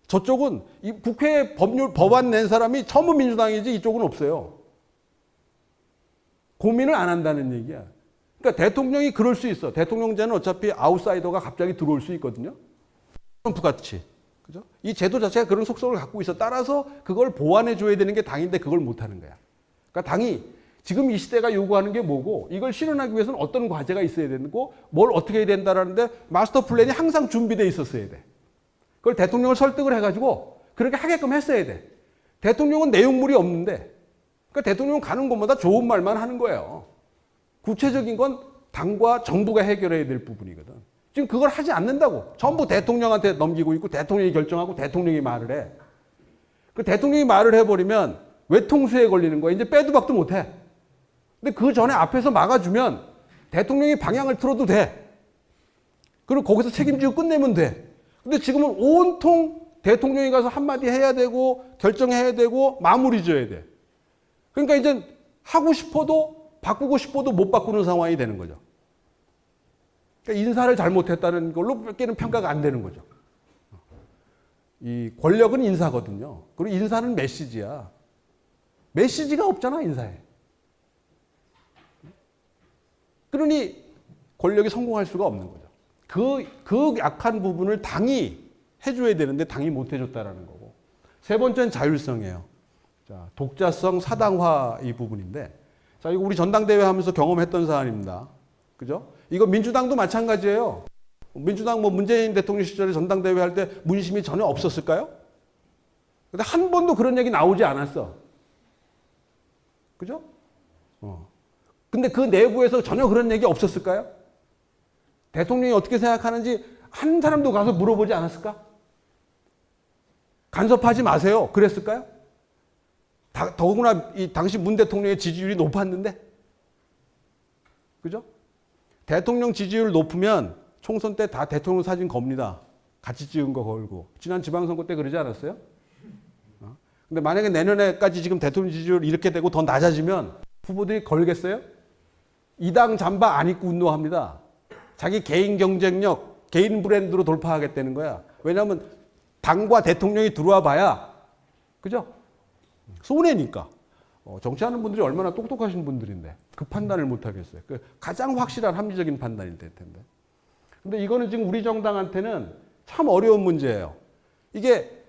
저쪽은 이 국회에 법안 낸 사람이 전부 민주당이지 이쪽은 없어요. 고민을 안 한다는 얘기야. 그러니까 대통령이 그럴 수 있어. 대통령제는 어차피 아웃사이더가 갑자기 들어올 수 있거든요. 트럼프 같이. 그죠? 이 제도 자체가 그런 속성을 갖고 있어. 따라서 그걸 보완해 줘야 되는 게 당인데 그걸 못 하는 거야. 그러니까 당이 지금 이 시대가 요구하는 게 뭐고 이걸 실현하기 위해서는 어떤 과제가 있어야 되고 뭘 어떻게 해야 된다라는데 마스터 플랜이 항상 준비되어 있었어야 돼. 그걸 대통령을 설득을 해가지고 그렇게 하게끔 했어야 돼. 대통령은 내용물이 없는데 그러니까 대통령은 가는 곳마다 좋은 말만 하는 거예요. 구체적인 건 당과 정부가 해결해야 될 부분이거든. 지금 그걸 하지 않는다고. 전부 대통령한테 넘기고 있고 대통령이 결정하고 대통령이 말을 해. 그 대통령이 말을 해버리면 외통수에 걸리는 거야. 이제 빼도 박도 못해. 근데 그 전에 앞에서 막아주면 대통령이 방향을 틀어도 돼. 그리고 거기서 책임지고 끝내면 돼. 근데 지금은 온통 대통령이 가서 한마디 해야 되고 결정해야 되고 마무리 지어야 돼. 그러니까 이제 하고 싶어도 바꾸고 싶어도 못 바꾸는 상황이 되는 거죠. 그러니까 인사를 잘못했다는 걸로 밖에는 평가가 안 되는 거죠. 이 권력은 인사거든요. 그리고 인사는 메시지야. 메시지가 없잖아, 인사에. 그러니 권력이 성공할 수가 없는 거죠. 그 약한 부분을 당이 해줘야 되는데 당이 못 해줬다라는 거고. 세 번째는 자율성이에요. 자, 독자성 사당화 이 부분인데, 자, 이거 우리 전당대회 하면서 경험했던 사안입니다. 그죠? 이거 민주당도 마찬가지예요. 민주당 문재인 대통령 시절에 전당대회 할 때 문심이 전혀 없었을까요? 근데 한 번도 그런 얘기 나오지 않았어. 그죠? 근데 그 내부에서 전혀 그런 얘기 없었을까요? 대통령이 어떻게 생각하는지 한 사람도 가서 물어보지 않았을까? 간섭하지 마세요. 그랬을까요? 더구나 이 당시 문 대통령의 지지율이 높았는데. 그죠? 대통령 지지율 높으면 총선 때 다 대통령 사진 겁니다. 같이 찍은 거 걸고. 지난 지방선거 때 그러지 않았어요? 근데 만약에 내년에까지 지금 대통령 지지율 이렇게 되고 더 낮아지면 후보들이 걸겠어요? 이 당 잠바 안 입고 운동합니다. 자기 개인 경쟁력, 개인 브랜드로 돌파하겠다는 거야. 왜냐하면 당과 대통령이 들어와 봐야, 그죠? 손해니까. 정치하는 분들이 얼마나 똑똑하신 분들인데 그 판단을 못 하겠어요. 가장 확실한 합리적인 판단일 텐데. 근데 이거는 지금 우리 정당한테는 참 어려운 문제예요. 이게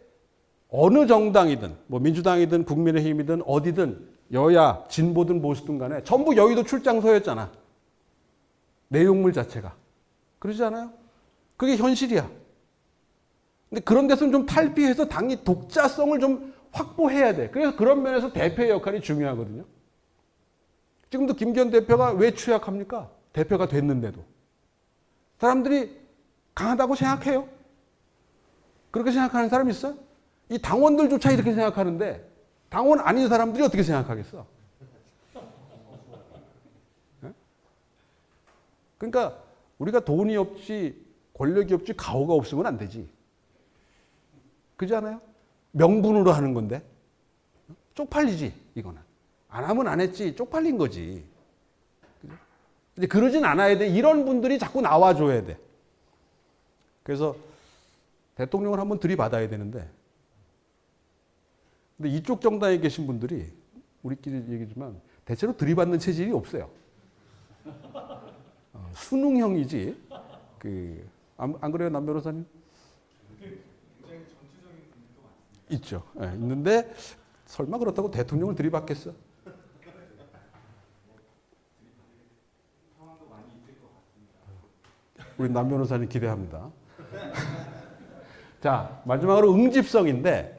어느 정당이든 뭐 민주당이든 국민의힘이든 어디든 여야 진보든 보수든 간에 전부 여의도 출장소였잖아. 내용물 자체가. 그러지 않아요? 그게 현실이야. 근데 그런 데서는 좀 탈피해서 당이 독자성을 좀 확보해야 돼. 그래서 그런 면에서 대표의 역할이 중요하거든요. 지금도 김기현 대표가 왜 취약합니까? 대표가 됐는데도. 사람들이 강하다고 생각해요. 그렇게 생각하는 사람 있어요? 이 당원들조차 이렇게 생각하는데 당원 아닌 사람들이 어떻게 생각하겠어? 네? 그러니까 우리가 돈이 없지 권력이 없지 가오가 없으면 안 되지. 그렇지 않아요? 명분으로 하는 건데 쪽팔리지 이거는. 안 하면 안 했지 쪽팔린 거지. 그죠? 근데 그러진 않아야 돼. 이런 분들이 자꾸 나와줘야 돼. 그래서 대통령을 한번 들이받아야 되는데 근데 이쪽 정당에 계신 분들이 우리끼리 얘기지만 대체로 들이받는 체질이 없어요. 수능형이지. 안 그래요, 남 변호사님? 있죠. 네, 있는데 설마 그렇다고 대통령을 들이받겠어? 우리 남 변호사님 기대합니다. 자, 마지막으로 응집성인데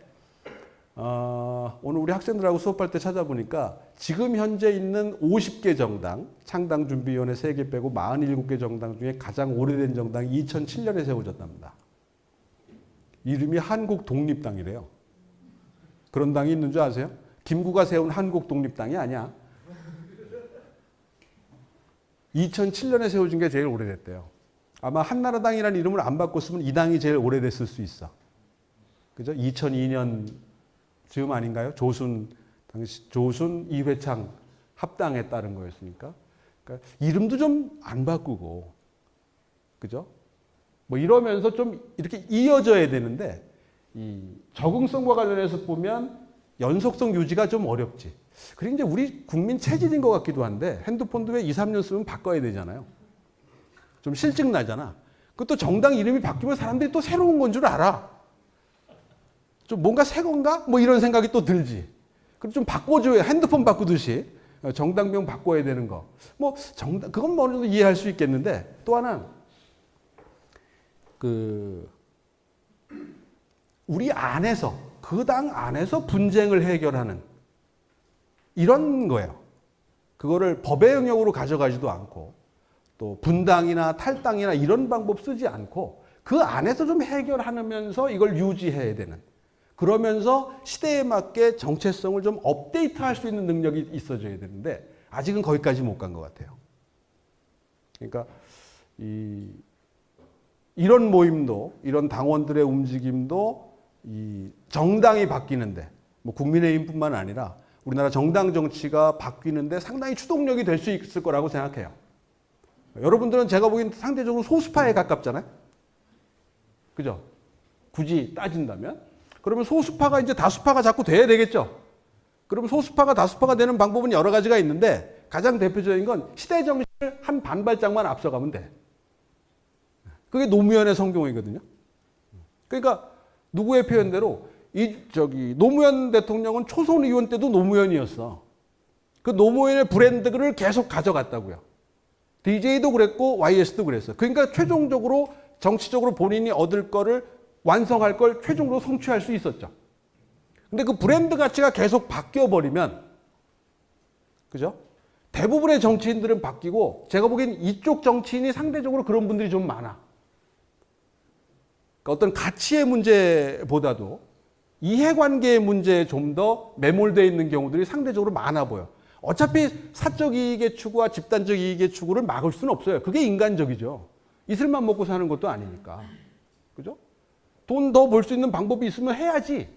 오늘 우리 학생들하고 수업할 때 찾아보니까 지금 현재 있는 50개 정당, 창당준비위원회 3개 빼고 47개 정당 중에 가장 오래된 정당이 2007년에 세워졌답니다. 이름이 한국독립당이래요. 그런 당이 있는 줄 아세요? 김구가 세운 한국독립당이 아니야. 2007년에 세워진 게 제일 오래됐대요. 아마 한나라당이라는 이름을 안 바꿨으면 이 당이 제일 오래됐을 수 있어. 그죠? 2002년 즈음 아닌가요? 조순 이회창 합당에 따른 거였으니까. 그러니까 이름도 좀 안 바꾸고, 그죠? 뭐 이러면서 좀 이렇게 이어져야 되는데 이 적응성과 관련해서 보면 연속성 유지가 좀 어렵지. 그리고 이제 우리 국민 체질인 것 같기도 한데 핸드폰도 왜 2, 3년 쓰면 바꿔야 되잖아요. 좀 실증 나잖아. 그것도 정당 이름이 바뀌면 사람들이 또 새로운 건 줄 알아. 좀 뭔가 새 건가? 뭐 이런 생각이 또 들지. 그럼 좀 바꿔줘야 핸드폰 바꾸듯이 정당명 바꿔야 되는 거. 뭐 정당 그건 뭐 어느 정도 이해할 수 있겠는데 또 하나 우리 안에서 그 당 안에서 분쟁을 해결하는 이런 거예요. 그거를 법의 영역으로 가져가지도 않고 또 분당이나 탈당이나 이런 방법 쓰지 않고 그 안에서 좀 해결하면서 이걸 유지해야 되는. 그러면서 시대에 맞게 정체성을 좀 업데이트할 수 있는 능력이 있어져야 되는데 아직은 거기까지 못 간 것 같아요. 그러니까 이런 모임도 이런 당원들의 움직임도 이 정당이 바뀌는데 뭐 국민의힘뿐만 아니라 우리나라 정당 정치가 바뀌는데 상당히 추동력이 될 수 있을 거라고 생각해요. 여러분들은 제가 보기엔 상대적으로 소수파에 가깝잖아요. 그죠? 굳이 따진다면. 그러면 소수파가 이제 다수파가 자꾸 돼야 되겠죠. 그러면 소수파가 다수파가 되는 방법은 여러 가지가 있는데 가장 대표적인 건 시대 정신을 한 반발짝만 앞서가면 돼. 그게 노무현의 성공이거든요. 그러니까 누구의 표현대로 노무현 대통령은 초선 의원 때도 노무현이었어. 그 노무현의 브랜드를 계속 가져갔다고요. DJ도 그랬고 YS도 그랬어요. 그러니까 최종적으로 정치적으로 본인이 얻을 거를 완성할 걸 최종적으로 성취할 수 있었죠. 근데 그 브랜드 가치가 계속 바뀌어버리면, 그죠? 대부분의 정치인들은 바뀌고, 제가 보기엔 이쪽 정치인이 상대적으로 그런 분들이 좀 많아. 그러니까 어떤 가치의 문제보다도 이해관계의 문제에 좀 더 매몰되어 있는 경우들이 상대적으로 많아 보여. 어차피 사적 이익의 추구와 집단적 이익의 추구를 막을 수는 없어요. 그게 인간적이죠. 이슬만 먹고 사는 것도 아니니까. 그죠? 돈 더 벌 수 있는 방법이 있으면 해야지.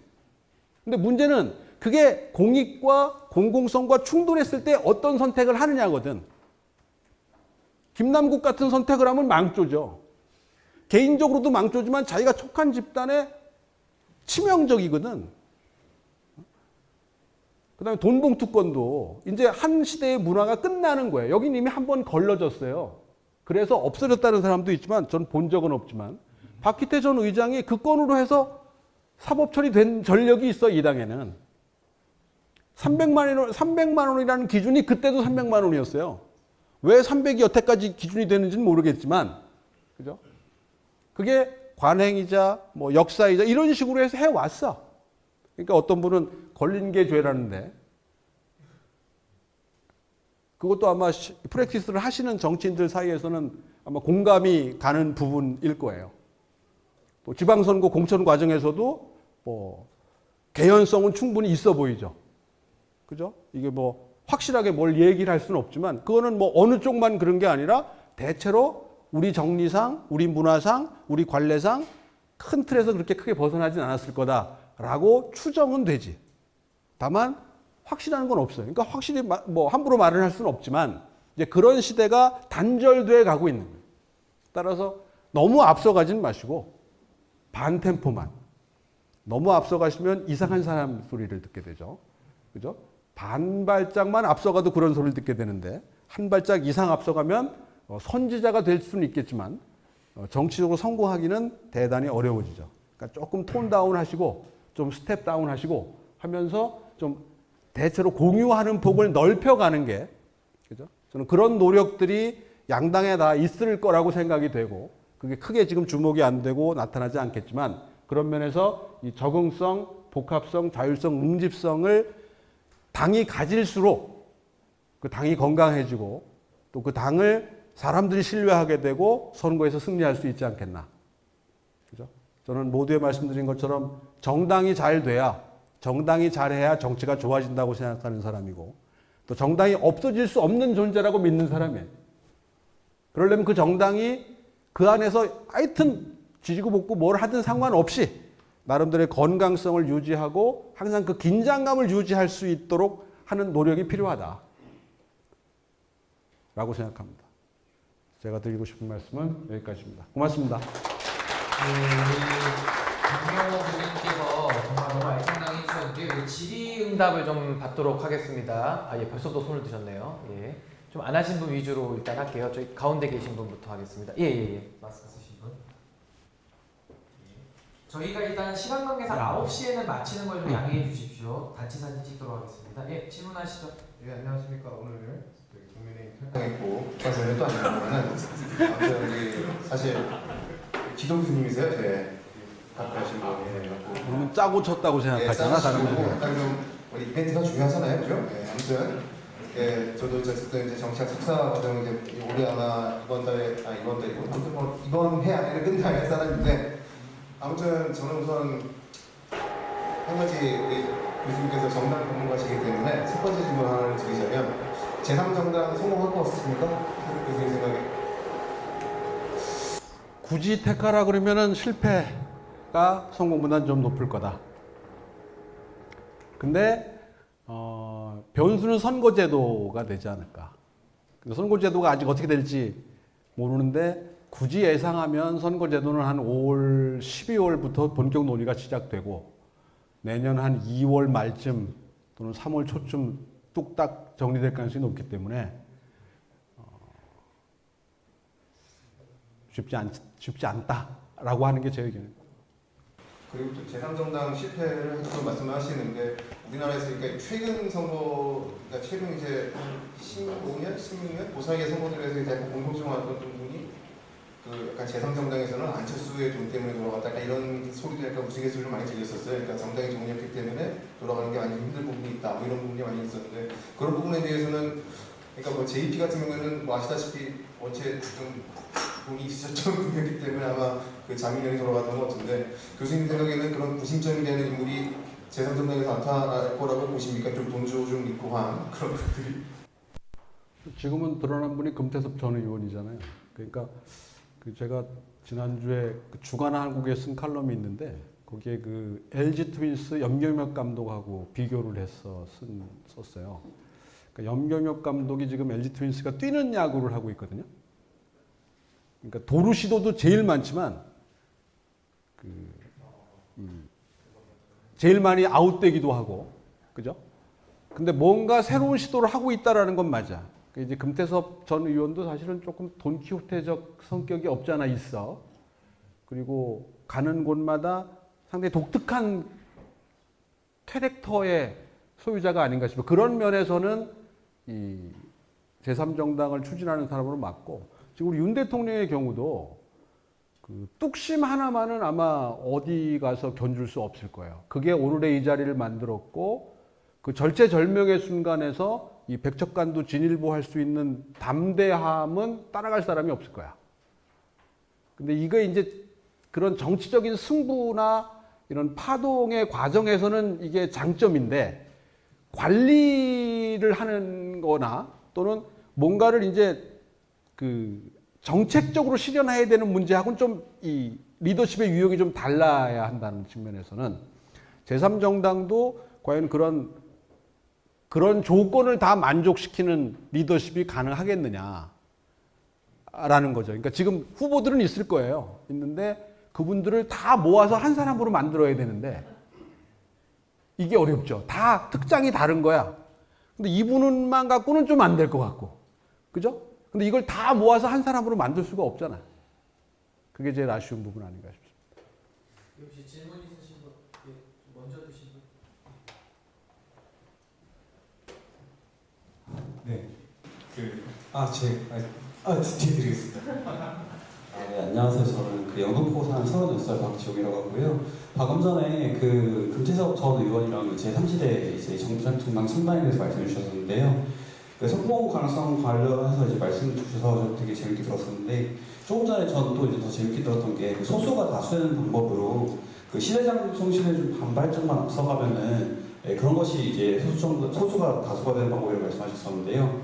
근데 문제는 그게 공익과 공공성과 충돌했을 때 어떤 선택을 하느냐거든. 김남국 같은 선택을 하면 망조죠. 개인적으로도 망조지만 자기가 촉한 집단에 치명적이거든. 그 다음에 돈봉투권도 이제 한 시대의 문화가 끝나는 거예요. 여긴 이미 한 번 걸러졌어요. 그래서 없어졌다는 사람도 있지만 전 본 적은 없지만 박희태 전 의장이 그 건으로 해서 사법 처리된 전력이 있어. 이 당에는 300만 원이라는 기준이 그때도 300만 원이었어요. 왜 300이 여태까지 기준이 되는지는 모르겠지만, 그죠? 그게 관행이자 뭐 역사이자 이런 식으로 해서 해왔어. 그러니까 어떤 분은 걸린 게 죄라는데 그것도 아마 프랙티스를 하시는 정치인들 사이에서는 아마 공감이 가는 부분일 거예요. 또 지방선거 공천 과정에서도 뭐 개연성은 충분히 있어 보이죠. 그죠? 이게 뭐 확실하게 뭘 얘기를 할 수는 없지만 그거는 뭐 어느 쪽만 그런 게 아니라 대체로 우리 정리상, 우리 문화상, 우리 관례상 큰 틀에서 그렇게 크게 벗어나진 않았을 거다. 라고 추정은 되지. 다만 확실한 건 없어요. 그러니까 확실히 뭐 함부로 말을 할 수는 없지만 이제 그런 시대가 단절돼 가고 있는 거예요. 따라서 너무 앞서가지는 마시고 반 템포만. 너무 앞서가시면 이상한 사람 소리를 듣게 되죠. 그죠? 반 발짝만 앞서가도 그런 소리를 듣게 되는데 한 발짝 이상 앞서가면 선지자가 될 수는 있겠지만 정치적으로 성공하기는 대단히 어려워지죠. 그러니까 조금 톤 다운 하시고 좀 스텝 다운 하시고 하면서 좀 대체로 공유하는 폭을 넓혀가는 게, 그죠? 저는 그런 노력들이 양당에 다 있을 거라고 생각이 되고, 그게 크게 지금 주목이 안 되고 나타나지 않겠지만, 그런 면에서 이 적응성, 복합성, 자율성, 응집성을 당이 가질수록 그 당이 건강해지고 또 그 당을 사람들이 신뢰하게 되고 선거에서 승리할 수 있지 않겠나. 그죠? 저는 모두에 말씀드린 것처럼 정당이 잘 돼야, 정당이 잘해야 정치가 좋아진다고 생각하는 사람이고, 또 정당이 없어질 수 없는 존재라고 믿는 사람이에요. 그러려면 그 정당이 그 안에서 하여튼 지지고 볶고 뭘 하든 상관없이 나름대로의 건강성을 유지하고 항상 그 긴장감을 유지할 수 있도록 하는 노력이 필요하다 라고 생각합니다. 제가 드리고 싶은 말씀은 여기까지입니다. 고맙습니다. 강명호 교수님께서 정말 너무 알찬당해 주셨는데요. 질의응답을 좀 받도록 하겠습니다. 아, 예, 벌써 또 손을 드셨네요. 예. 좀 안 하신 분 위주로 일단 할게요. 저희 가운데 계신 분부터 하겠습니다. 예, 예, 예. 마스크 쓰신 분. 저희가 일단 시간 관계상 9시에는 마치는 걸 좀 양해해 주십시오. 단체 사진 찍도록 하겠습니다. 예, 질문하시죠. 예, 안녕하십니까. 오늘 국민의힘 탈당했고 사실 또 아니면은 아무튼 여기 사실 기동 교수님이세요, 제 가까우신 분이. 그러면 짜고 쳤다고 생각하잖아, 사람들이. 약간 좀 우리 이벤트가 중요하잖아요, 그죠? 예, 아무튼 예, 저도 어쨌든 이제 정치학 석사 과정 이제 올해 아마 이번 달이고 아무튼 뭐 이번 해 안에는 끝날 사람인데 아무튼 저는 우선 한 가지 우리 교수님께서 정당 전문가시기 때문에 첫 번째 질문 하나를 드리자면 제3정당 성공할 것 같습니까? 교수님 생각에? 굳이 택하라 그러면은 실패가 성공보다는 좀 높을 거다. 근데 변수는 선거제도가 되지 않을까. 선거제도가 아직 어떻게 될지 모르는데 굳이 예상하면 선거제도는 한 5월, 12월부터 본격 논의가 시작되고 내년 한 2월 말쯤 또는 3월 초쯤 뚝딱 정리될 가능성이 높기 때문에 쉽지 않다라고 하는 게 제 의견입니다. 그리고 또 제3정당 실패를 또 말씀을 하시는데 우리나라에서 그러니까 최근 선거, 그러니까 최근 이제 한 15년, 16년 그 사이의 선거들에서 이제 약간 공통점화했던 분이 그 약간 제3정당에서는 안철수의 돈 때문에 돌아갔다 약간 이런 소리도 약간 우스갯소리로 많이 들렸었어요. 그러니까 정당이 정리했기 때문에 돌아가는 게 많이 힘든 부분이 있다, 뭐 이런 부분이 많이 있었는데 그런 부분에 대해서는 그러니까 뭐 JP 같은 경우에는 뭐 아시다시피 원체 좀 돈이 있으셨던 분이었기 때문에 아마 그 자민련이 돌아갔던 것 같은데 교수님 생각에는 그런 구심점이 되는 인물이 제3정당에서 나타날 거라고 보십니까? 좀 돈주 좀 있고 한 그런 분들이. 지금은 드러난 분이 금태섭 전 의원이잖아요. 그러니까 제가 지난주에 그 주간 한국에 쓴 칼럼이 있는데 거기에 그 LG 트윈스 염경엽 감독하고 비교를 해서 썼어요. 그러니까 염경엽 감독이 지금 LG 트윈스가 뛰는 야구를 하고 있거든요. 그러니까 도루 시도도 제일 많지만 제일 많이 아웃되기도 하고, 그죠? 근데 뭔가 새로운 시도를 하고 있다라는 건 맞아. 이제 금태섭 전 의원도 사실은 조금 돈키호테적 성격이 없지 않아 있어. 그리고 가는 곳마다 상당히 독특한 캐릭터의 소유자가 아닌가 싶어요. 그런 면에서는 이 제3정당을 추진하는 사람으로 맞고, 지금 우리 윤 대통령의 경우도 그 뚝심 하나만은 아마 어디 가서 견줄 수 없을 거예요. 그게 오늘의 이 자리를 만들었고, 그 절체절명의 순간에서 이 백척간도 진일보할 수 있는 담대함은 따라갈 사람이 없을 거야. 근데 이게 이제 그런 정치적인 승부나 이런 파동의 과정에서는 이게 장점인데, 관리를 하는 거나 또는 뭔가를 이제 그 정책적으로 실현해야 되는 문제하고는 좀 이 리더십의 유형이 좀 달라야 한다는 측면에서는 제3정당도 과연 그런 조건을 다 만족시키는 리더십이 가능하겠느냐라는 거죠. 그러니까 지금 후보들은 있을 거예요. 있는데 그분들을 다 모아서 한 사람으로 만들어야 되는데 이게 어렵죠. 다 특장이 다른 거야. 근데 이분만 갖고는 좀 안 될 것 같고. 그죠? 근데 이걸 다 모아서 한 사람으로 만들 수가 없잖아. 그게 제일 아쉬운 부분 아닌가 싶습니다. 혹시 질문 있으신 분 먼저 드시고. 네. 드리겠습니다. 네, 안녕하세요. 저는 영등포 사는 36살 박지용이라고 하고요. 방금 전에 금태섭 전 의원이랑 제3지대 이제 정당 창당에 대해서 말씀해 주셨는데요. 성공 가능성 관련해서 이제 말씀 주셔서 되게 재밌게 들었었는데, 조금 전에 저는 또 이제 더 재밌게 들었던 게 소수가 다수되는 방법으로 시대장 정신에 좀 반발점만 앞서가면은 그런 것이 이제 소수가 다수가 되는 방법이라고 말씀하셨었는데요.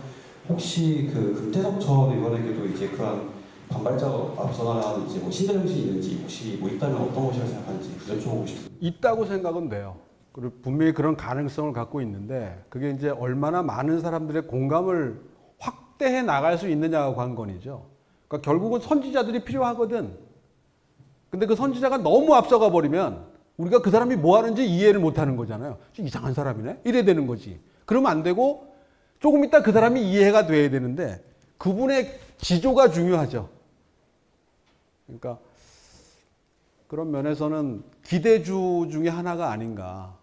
혹시 금태섭 전 의원에게도 이제 그런 반발자가 앞서가는 이제 신대 정신이 있는지 혹시 있다면 어떤 것이라고 생각하는지 여쭤보고 싶습니다. 있다고 생각은 돼요. 그리고 분명히 그런 가능성을 갖고 있는데 그게 이제 얼마나 많은 사람들의 공감을 확대해 나갈 수 있느냐가 관건이죠. 그러니까 결국은 선지자들이 필요하거든. 근데 그 선지자가 너무 앞서가 버리면 우리가 그 사람이 뭐 하는지 이해를 못 하는 거잖아요. 이상한 사람이네? 이래 되는 거지. 그러면 안 되고 조금 있다 그 사람이 이해가 돼야 되는데 그분의 지조가 중요하죠. 그러니까 그런 면에서는 기대주 중에 하나가 아닌가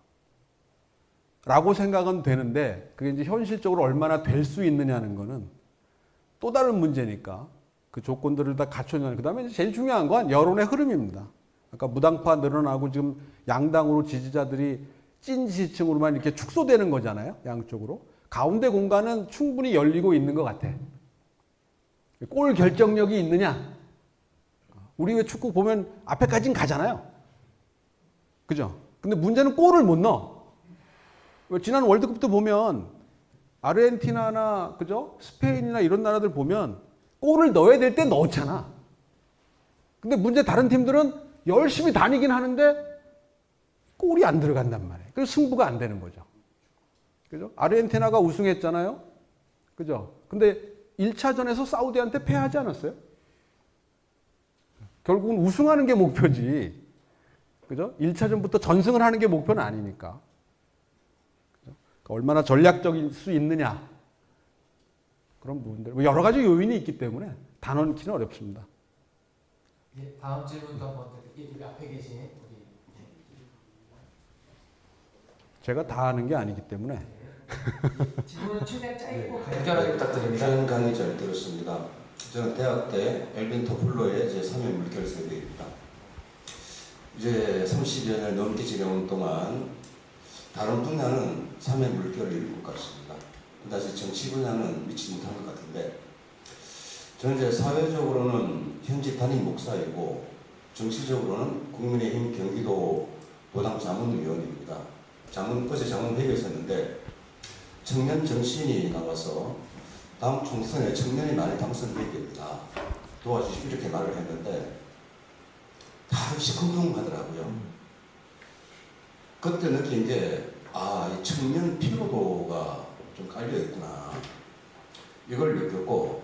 라고 생각은 되는데 그게 이제 현실적으로 얼마나 될 수 있느냐는 거는 또 다른 문제니까 그 조건들을 다 갖춰내는. 그 다음에 제일 중요한 건 여론의 흐름입니다. 그러니까 무당파 늘어나고 지금 양당으로 지지자들이 찐 지지층으로만 이렇게 축소되는 거잖아요. 양쪽으로. 가운데 공간은 충분히 열리고 있는 것 같아. 골 결정력이 있느냐? 우리 왜 축구 보면 앞에까지는 가잖아요. 그죠? 근데 문제는 골을 못 넣어. 지난 월드컵도 보면 아르헨티나나 그죠? 스페인이나 이런 나라들 보면 골을 넣어야 될 때 넣었잖아. 근데 문제 다른 팀들은 열심히 다니긴 하는데 골이 안 들어간단 말이에요. 그래서 승부가 안 되는 거죠. 그죠? 아르헨티나가 우승했잖아요. 그죠? 근데 1차전에서 사우디한테 패하지 않았어요? 결국은 우승하는 게 목표지. 그죠? 1차전부터 전승을 하는 게 목표는 아니니까. 그죠? 그러니까 얼마나 전략적일 수 있느냐. 그런 부분들. 여러 가지 요인이 있기 때문에 단언키는 어렵습니다. 예, 다음 질문도 한번 여기 앞에 계신 우리. 제가 다 하는 게 아니기 때문에. 질문은 최대한 짧고 네, 간결하게 부탁드립니다. 이런 강의 잘 들었습니다. 저는 대학 때 엘빈 토플러의 제3의 물결 세대입니다. 이제 30여 년 넘게 지내온 동안 다른 분야는 3의 물결을 읽을 것 같습니다. 다시 정치 분야는 미치지 못한 것 같은데 저는 이제 사회적으로는 현직 담임 목사이고 정치적으로는 국민의힘 경기도 도당 자문위원입니다. 어제 자문회의가 있었는데 청년 정치인이 나와서 다음 총선에 청년이 많이 당선되게 됩니다. 도와주시고 이렇게 말을 했는데 다 시큰둥하더라고요. 그때 느낀 게 이 청년 피로도가 좀 깔려있구나. 이걸 느꼈고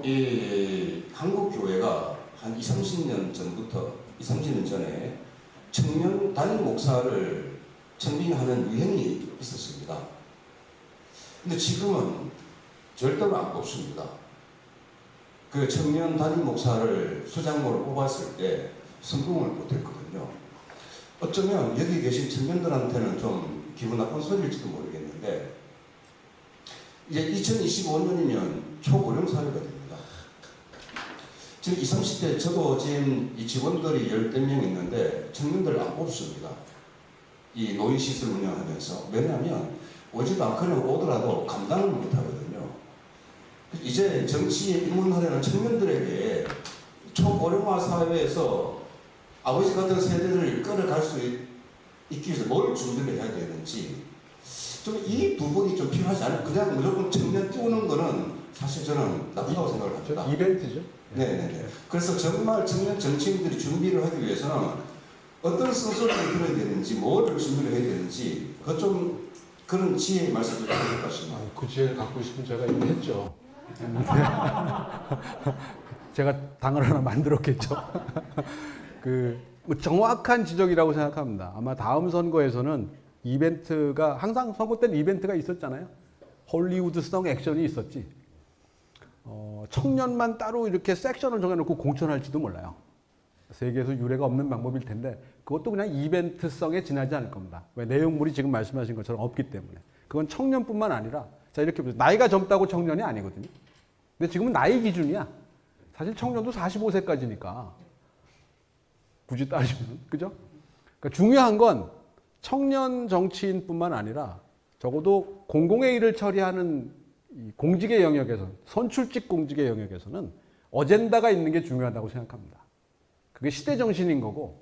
이 한국교회가 한 30년 전에 청년 담임 목사를 청빙하는 유행이 있었습니다. 근데 지금은 절대로 안 뽑습니다. 그 청년 담임 목사를 수장으로 뽑았을 때 성공을 못했거든요. 어쩌면 여기 계신 청년들한테는 좀 기분 나쁜 소리일지도 모르겠는데 이제 2025년이면 초고령 사회가 됩니다. 지금 20, 30대 저도 지금 이 직원들이 10명 있는데 청년들 안 뽑습니다. 이 노인시설 운영하면서. 왜냐하면 오지도 않거나 오더라도 감당을 못하거든요. 이제 정치에 입문하려는 청년들에게 초고령화 사회에서 아버지 같은 세대를 끌어갈 수 있기 위해서 뭘 준비를 해야 되는지 좀 이 부분이 좀 필요하지 않아요? 그냥 무조건 청년 띄우는 거는 사실 저는 나쁘다고 생각을 합니다. 이벤트죠. 네네네. 그래서 정말 청년 정치인들이 준비를 하기 위해서는 어떤 순서를 들어야 되는지, 뭐를 준비를 해야 되는지, 그런 지혜 말씀을 좀 해줄 것 같습니다. 그 지혜를 갖고 있으면 제가 이미 했죠. 제가 당을 하나 만들었겠죠. 뭐 정확한 지적이라고 생각합니다. 아마 다음 선거에서는 이벤트가 항상 선거 때는 이벤트가 있었잖아요. 헐리우드성 액션이 있었지. 청년만 따로 이렇게 섹션을 정해놓고 공천할지도 몰라요. 세계에서 유례가 없는 방법일 텐데 그것도 그냥 이벤트성에 지나지 않을 겁니다. 왜 내용물이 지금 말씀하신 것처럼 없기 때문에. 그건 청년뿐만 아니라 자 이렇게 보세요. 나이가 젊다고 청년이 아니거든요. 근데 지금은 나이 기준이야. 사실 청년도 45세까지니까 굳이 따지면 그죠? 그러니까 중요한 건 청년 정치인뿐만 아니라 적어도 공공의 일을 처리하는 이 공직의 영역에서 선출직 공직의 영역에서는 어젠다가 있는 게 중요하다고 생각합니다. 그게 시대 정신인 거고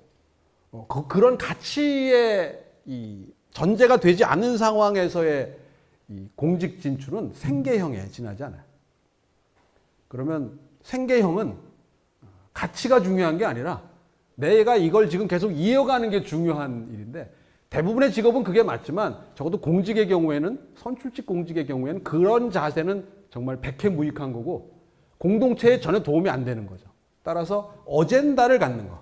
그런 가치의 이 전제가 되지 않은 상황에서의 이 공직 진출은 생계형에 지나지 않아요. 그러면 생계형은 가치가 중요한 게 아니라 내가 이걸 지금 계속 이어가는 게 중요한 일인데 대부분의 직업은 그게 맞지만 적어도 공직의 경우에는 선출직 공직의 경우에는 그런 자세는 정말 백해무익한 거고 공동체에 전혀 도움이 안 되는 거죠. 따라서 어젠다를 갖는 거.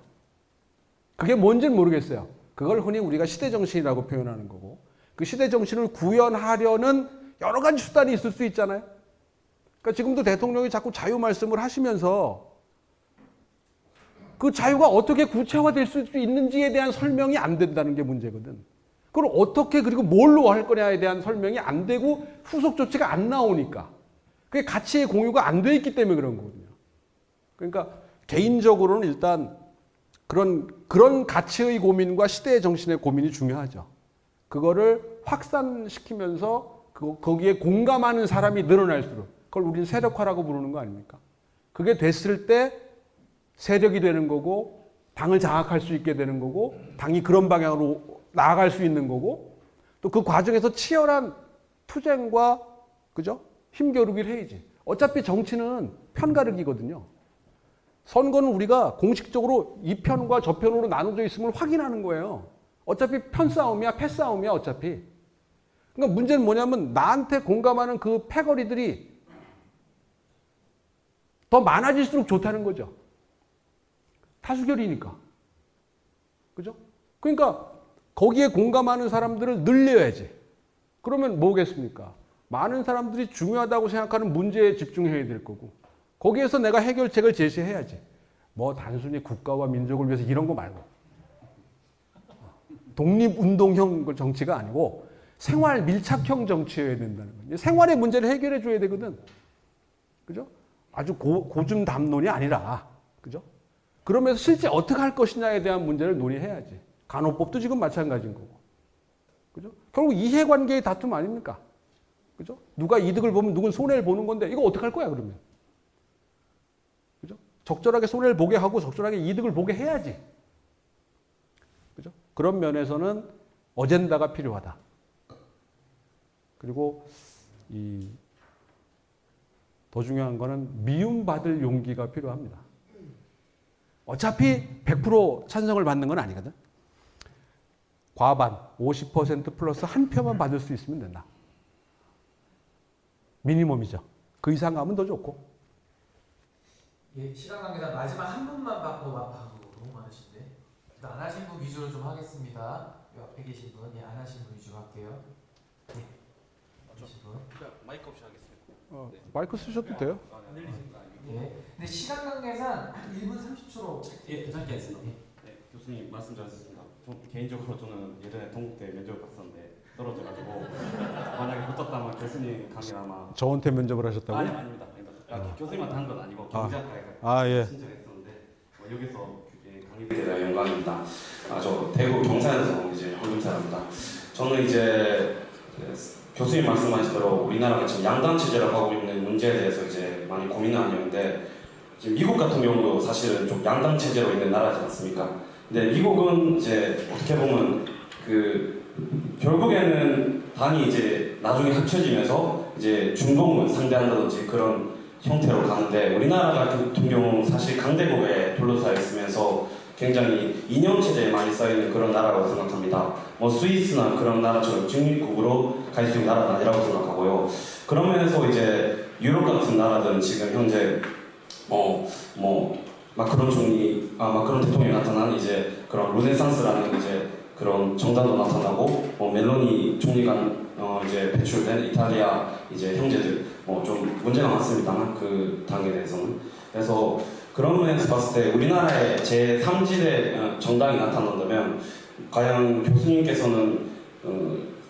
그게 뭔지는 모르겠어요. 그걸 흔히 우리가 시대정신이라고 표현하는 거고 그 시대정신을 구현하려는 여러 가지 수단이 있을 수 있잖아요. 그러니까 지금도 대통령이 자꾸 자유 말씀을 하시면서 그 자유가 어떻게 구체화될 수 있는지에 대한 설명이 안 된다는 게 문제거든. 그걸 어떻게 그리고 뭘로 할 거냐에 대한 설명이 안 되고 후속 조치가 안 나오니까 그게 가치의 공유가 안 돼 있기 때문에 그런 거거든요. 그러니까 개인적으로는 일단 그런 가치의 고민과 시대의 정신의 고민이 중요하죠. 그거를 확산시키면서 거기에 공감하는 사람이 늘어날수록 그걸 우리는 세력화라고 부르는 거 아닙니까? 그게 됐을 때 세력이 되는 거고 당을 장악할 수 있게 되는 거고 당이 그런 방향으로 나아갈 수 있는 거고 또 그 과정에서 치열한 투쟁과 그죠? 힘겨루기를 해야지. 어차피 정치는 편가르기거든요. 선거는 우리가 공식적으로 이 편과 저 편으로 나눠져 있음을 확인하는 거예요. 어차피 편싸움이야, 패싸움이야, 어차피. 그러니까 문제는 뭐냐면 나한테 공감하는 그 패거리들이 더 많아질수록 좋다는 거죠. 다수결이니까. 그죠? 그러니까 거기에 공감하는 사람들을 늘려야지. 그러면 뭐겠습니까? 많은 사람들이 중요하다고 생각하는 문제에 집중해야 될 거고 거기에서 내가 해결책을 제시해야지. 뭐 단순히 국가와 민족을 위해서 이런 거 말고 독립운동형 정치가 아니고 생활 밀착형 정치여야 된다는 거예요. 생활의 문제를 해결해 줘야 되거든. 그죠? 아주 고즘 담론이 아니라 그죠? 그러면서 실제 어떻게 할 것이냐에 대한 문제를 논의해야지. 간호법도 지금 마찬가지인 거고. 그죠? 결국 이해관계의 다툼 아닙니까? 그죠? 누가 이득을 보면 누군 손해를 보는 건데 이거 어떻게 할 거야 그러면? 그죠? 적절하게 손해를 보게 하고 적절하게 이득을 보게 해야지. 그죠? 그런 면에서는 어젠다가 필요하다. 그리고 더 중요한 거는 미움받을 용기가 필요합니다. 어차피 100% 찬성을 받는 건 아니거든. 과반 50% 플러스 한 표만 받을 수 있으면 된다. 미니멈이죠. 그 이상 가면 더 좋고. 예, 시간 관계상 마지막 한 분만 받고 너무 많으신데 안 하신 분 위주로 좀 하겠습니다. 이 앞에 계신 분, 안 하신 분 위주로 할게요. 네, 계신 분. 마이크 없이 하겠습니다. 마이크 쓰셔도 돼요. 예. 근데 시간 관계상 한 1분 30초로 예, 짧게 하겠습니다. 네, 교수님 말씀 잘하셨습니다. 개인적으로 저는 예전에 동국대 면접을 봤었는데 떨어져가지고 만약에 붙었다면 교수님 강의 아마 저한테 면접을 하셨다고요? 아닙니다. 교수님한테 한 건 아니고 경제학과에 신청했었는데 여기서 강의 대단히 영광입니다. 저 대구 경산에서 이제 한국 사람입니다. 저는 이제 교수님 말씀하신 대로 우리나라가 지금 양당 체제라고 하고 있는 문제에 대해서 이제 많이 고민하는 있는데 지금 미국 같은 경우도 사실은 좀 양당 체제로 있는 나라지 않습니까? 근데 미국은 이제 어떻게 보면 결국에는 당이 이제 나중에 합쳐지면서 이제 중동을 상대한다든지 그런 형태로 가는데 우리나라 같은 경우는 사실 강대국에 둘러싸여 있으면서 굉장히 이념 체제에 많이 쌓이는 그런 나라라고 생각합니다. 뭐 스위스나 그런 나라처럼 중립국으로 갈 수 있는 나라는 아니라고 생각하고요. 그런 면에서 이제 유럽 같은 나라들은 지금 현재 마크론 총리, 마크론 대통령이 나타난 이제 그런 루네상스라는 이제 그런 정당도 나타나고, 멜로니 총리가 이제 배출된 이탈리아 이제 형제들 좀 문제가 많습니다만 그 당에 대해서는. 그래서 그런 면에서 봤을 때 우리나라의 제3지대 정당이 나타난다면 과연 교수님께서는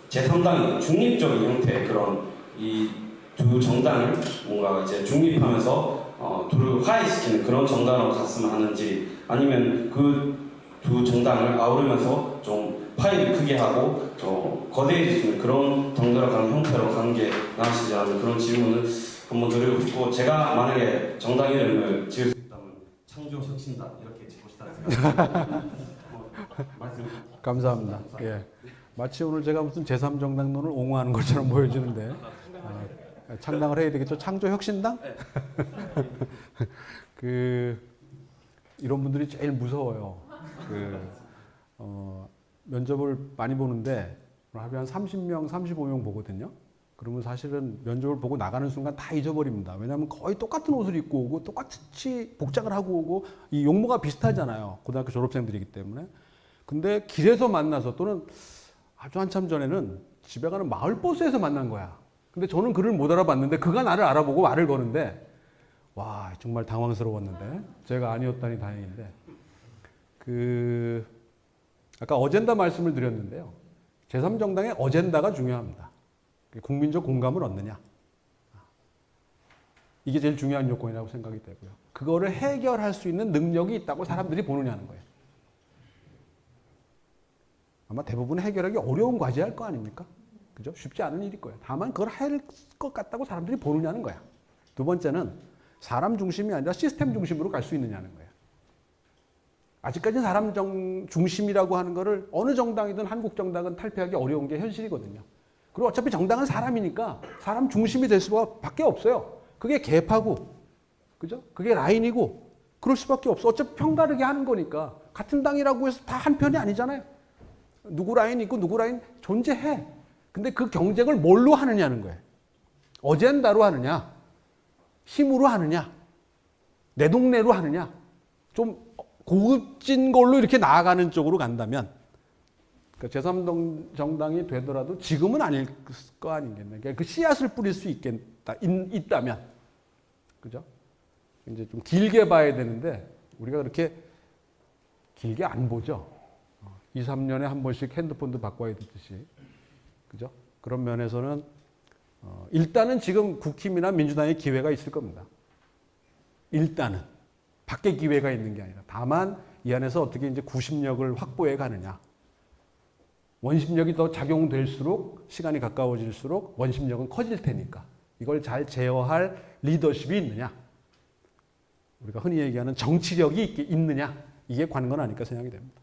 제3당이 중립적인 형태의 그런 이 두 정당을 뭔가 이제 중립하면서 둘을 화해시키는 그런 정당으로 갔으면 하는지, 아니면 그 두 정당을 아우르면서 좀 파이를 크게 하고 거대해질 수 있는 그런 정당으로 가는 형태로 가는 게 나으시지 않은 그런 질문을 한번 드리고 싶고, 제가 만약에 정당 이름을 지을 수 있다면 창조혁신당 이렇게 짓고 싶다는 생각이 말씀 감사합니다. 예. 마치 오늘 제가 무슨 제3정당론을 옹호하는 것처럼 보여지는데 창당을 해야 되겠죠. 창조혁신당? 이런 분들이 제일 무서워요. 면접을 많이 보는데 하루에 한 30명, 35명 보거든요. 그러면 사실은 면접을 보고 나가는 순간 다 잊어버립니다. 왜냐하면 거의 똑같은 옷을 입고 오고 똑같이 복장을 하고 오고 이 용모가 비슷하잖아요. 고등학교 졸업생들이기 때문에. 근데 길에서 만나서 또는 아주 한참 전에는 집에 가는 마을버스에서 만난 거야. 근데 저는 그를 못 알아봤는데 그가 나를 알아보고 말을 거는데 와, 정말 당황스러웠는데 제가 아니었다니 다행인데 아까 어젠다 말씀을 드렸는데요. 제3정당의 어젠다가 중요합니다. 국민적 공감을 얻느냐. 이게 제일 중요한 요건이라고 생각이 되고요. 그거를 해결할 수 있는 능력이 있다고 사람들이 보느냐는 거예요. 아마 대부분 해결하기 어려운 과제할 거 아닙니까? 그죠? 쉽지 않은 일일 거예요. 다만 그걸 할 것 같다고 사람들이 보느냐는 거야. 두 번째는 사람 중심이 아니라 시스템 중심으로 갈 수 있느냐는 거예요. 아직까지 사람 중심이라고 하는 거를 어느 정당이든 한국 정당은 탈피하기 어려운 게 현실이거든요. 그리고 어차피 정당은 사람이니까 사람 중심이 될 수밖에 없어요. 그게 개파고, 그죠? 그게 라인이고, 그럴 수밖에 없어. 어차피 편가르게 하는 거니까. 같은 당이라고 해서 다 한 편이 아니잖아요. 누구 라인 있고 누구 라인 존재해. 근데 그 경쟁을 뭘로 하느냐는 거예요. 어젠다로 하느냐, 힘으로 하느냐, 내 동네로 하느냐, 좀 고급진 걸로 이렇게 나아가는 쪽으로 간다면, 그러니까 제3정당이 되더라도 지금은 아닐 거 아니겠네. 그러니까 그 씨앗을 뿌릴 수 있다면, 그죠? 이제 좀 길게 봐야 되는데, 우리가 그렇게 길게 안 보죠. 2, 3년에 한 번씩 핸드폰도 바꿔야 되듯이. 그죠? 그런 면에서는, 일단은 지금 국힘이나 민주당의 기회가 있을 겁니다. 일단은. 밖에 기회가 있는 게 아니라. 다만, 이 안에서 어떻게 이제 구심력을 확보해 가느냐. 원심력이 더 작용될수록, 시간이 가까워질수록 원심력은 커질 테니까. 이걸 잘 제어할 리더십이 있느냐. 우리가 흔히 얘기하는 정치력이 있느냐. 이게 관건 아닐까 생각이 됩니다.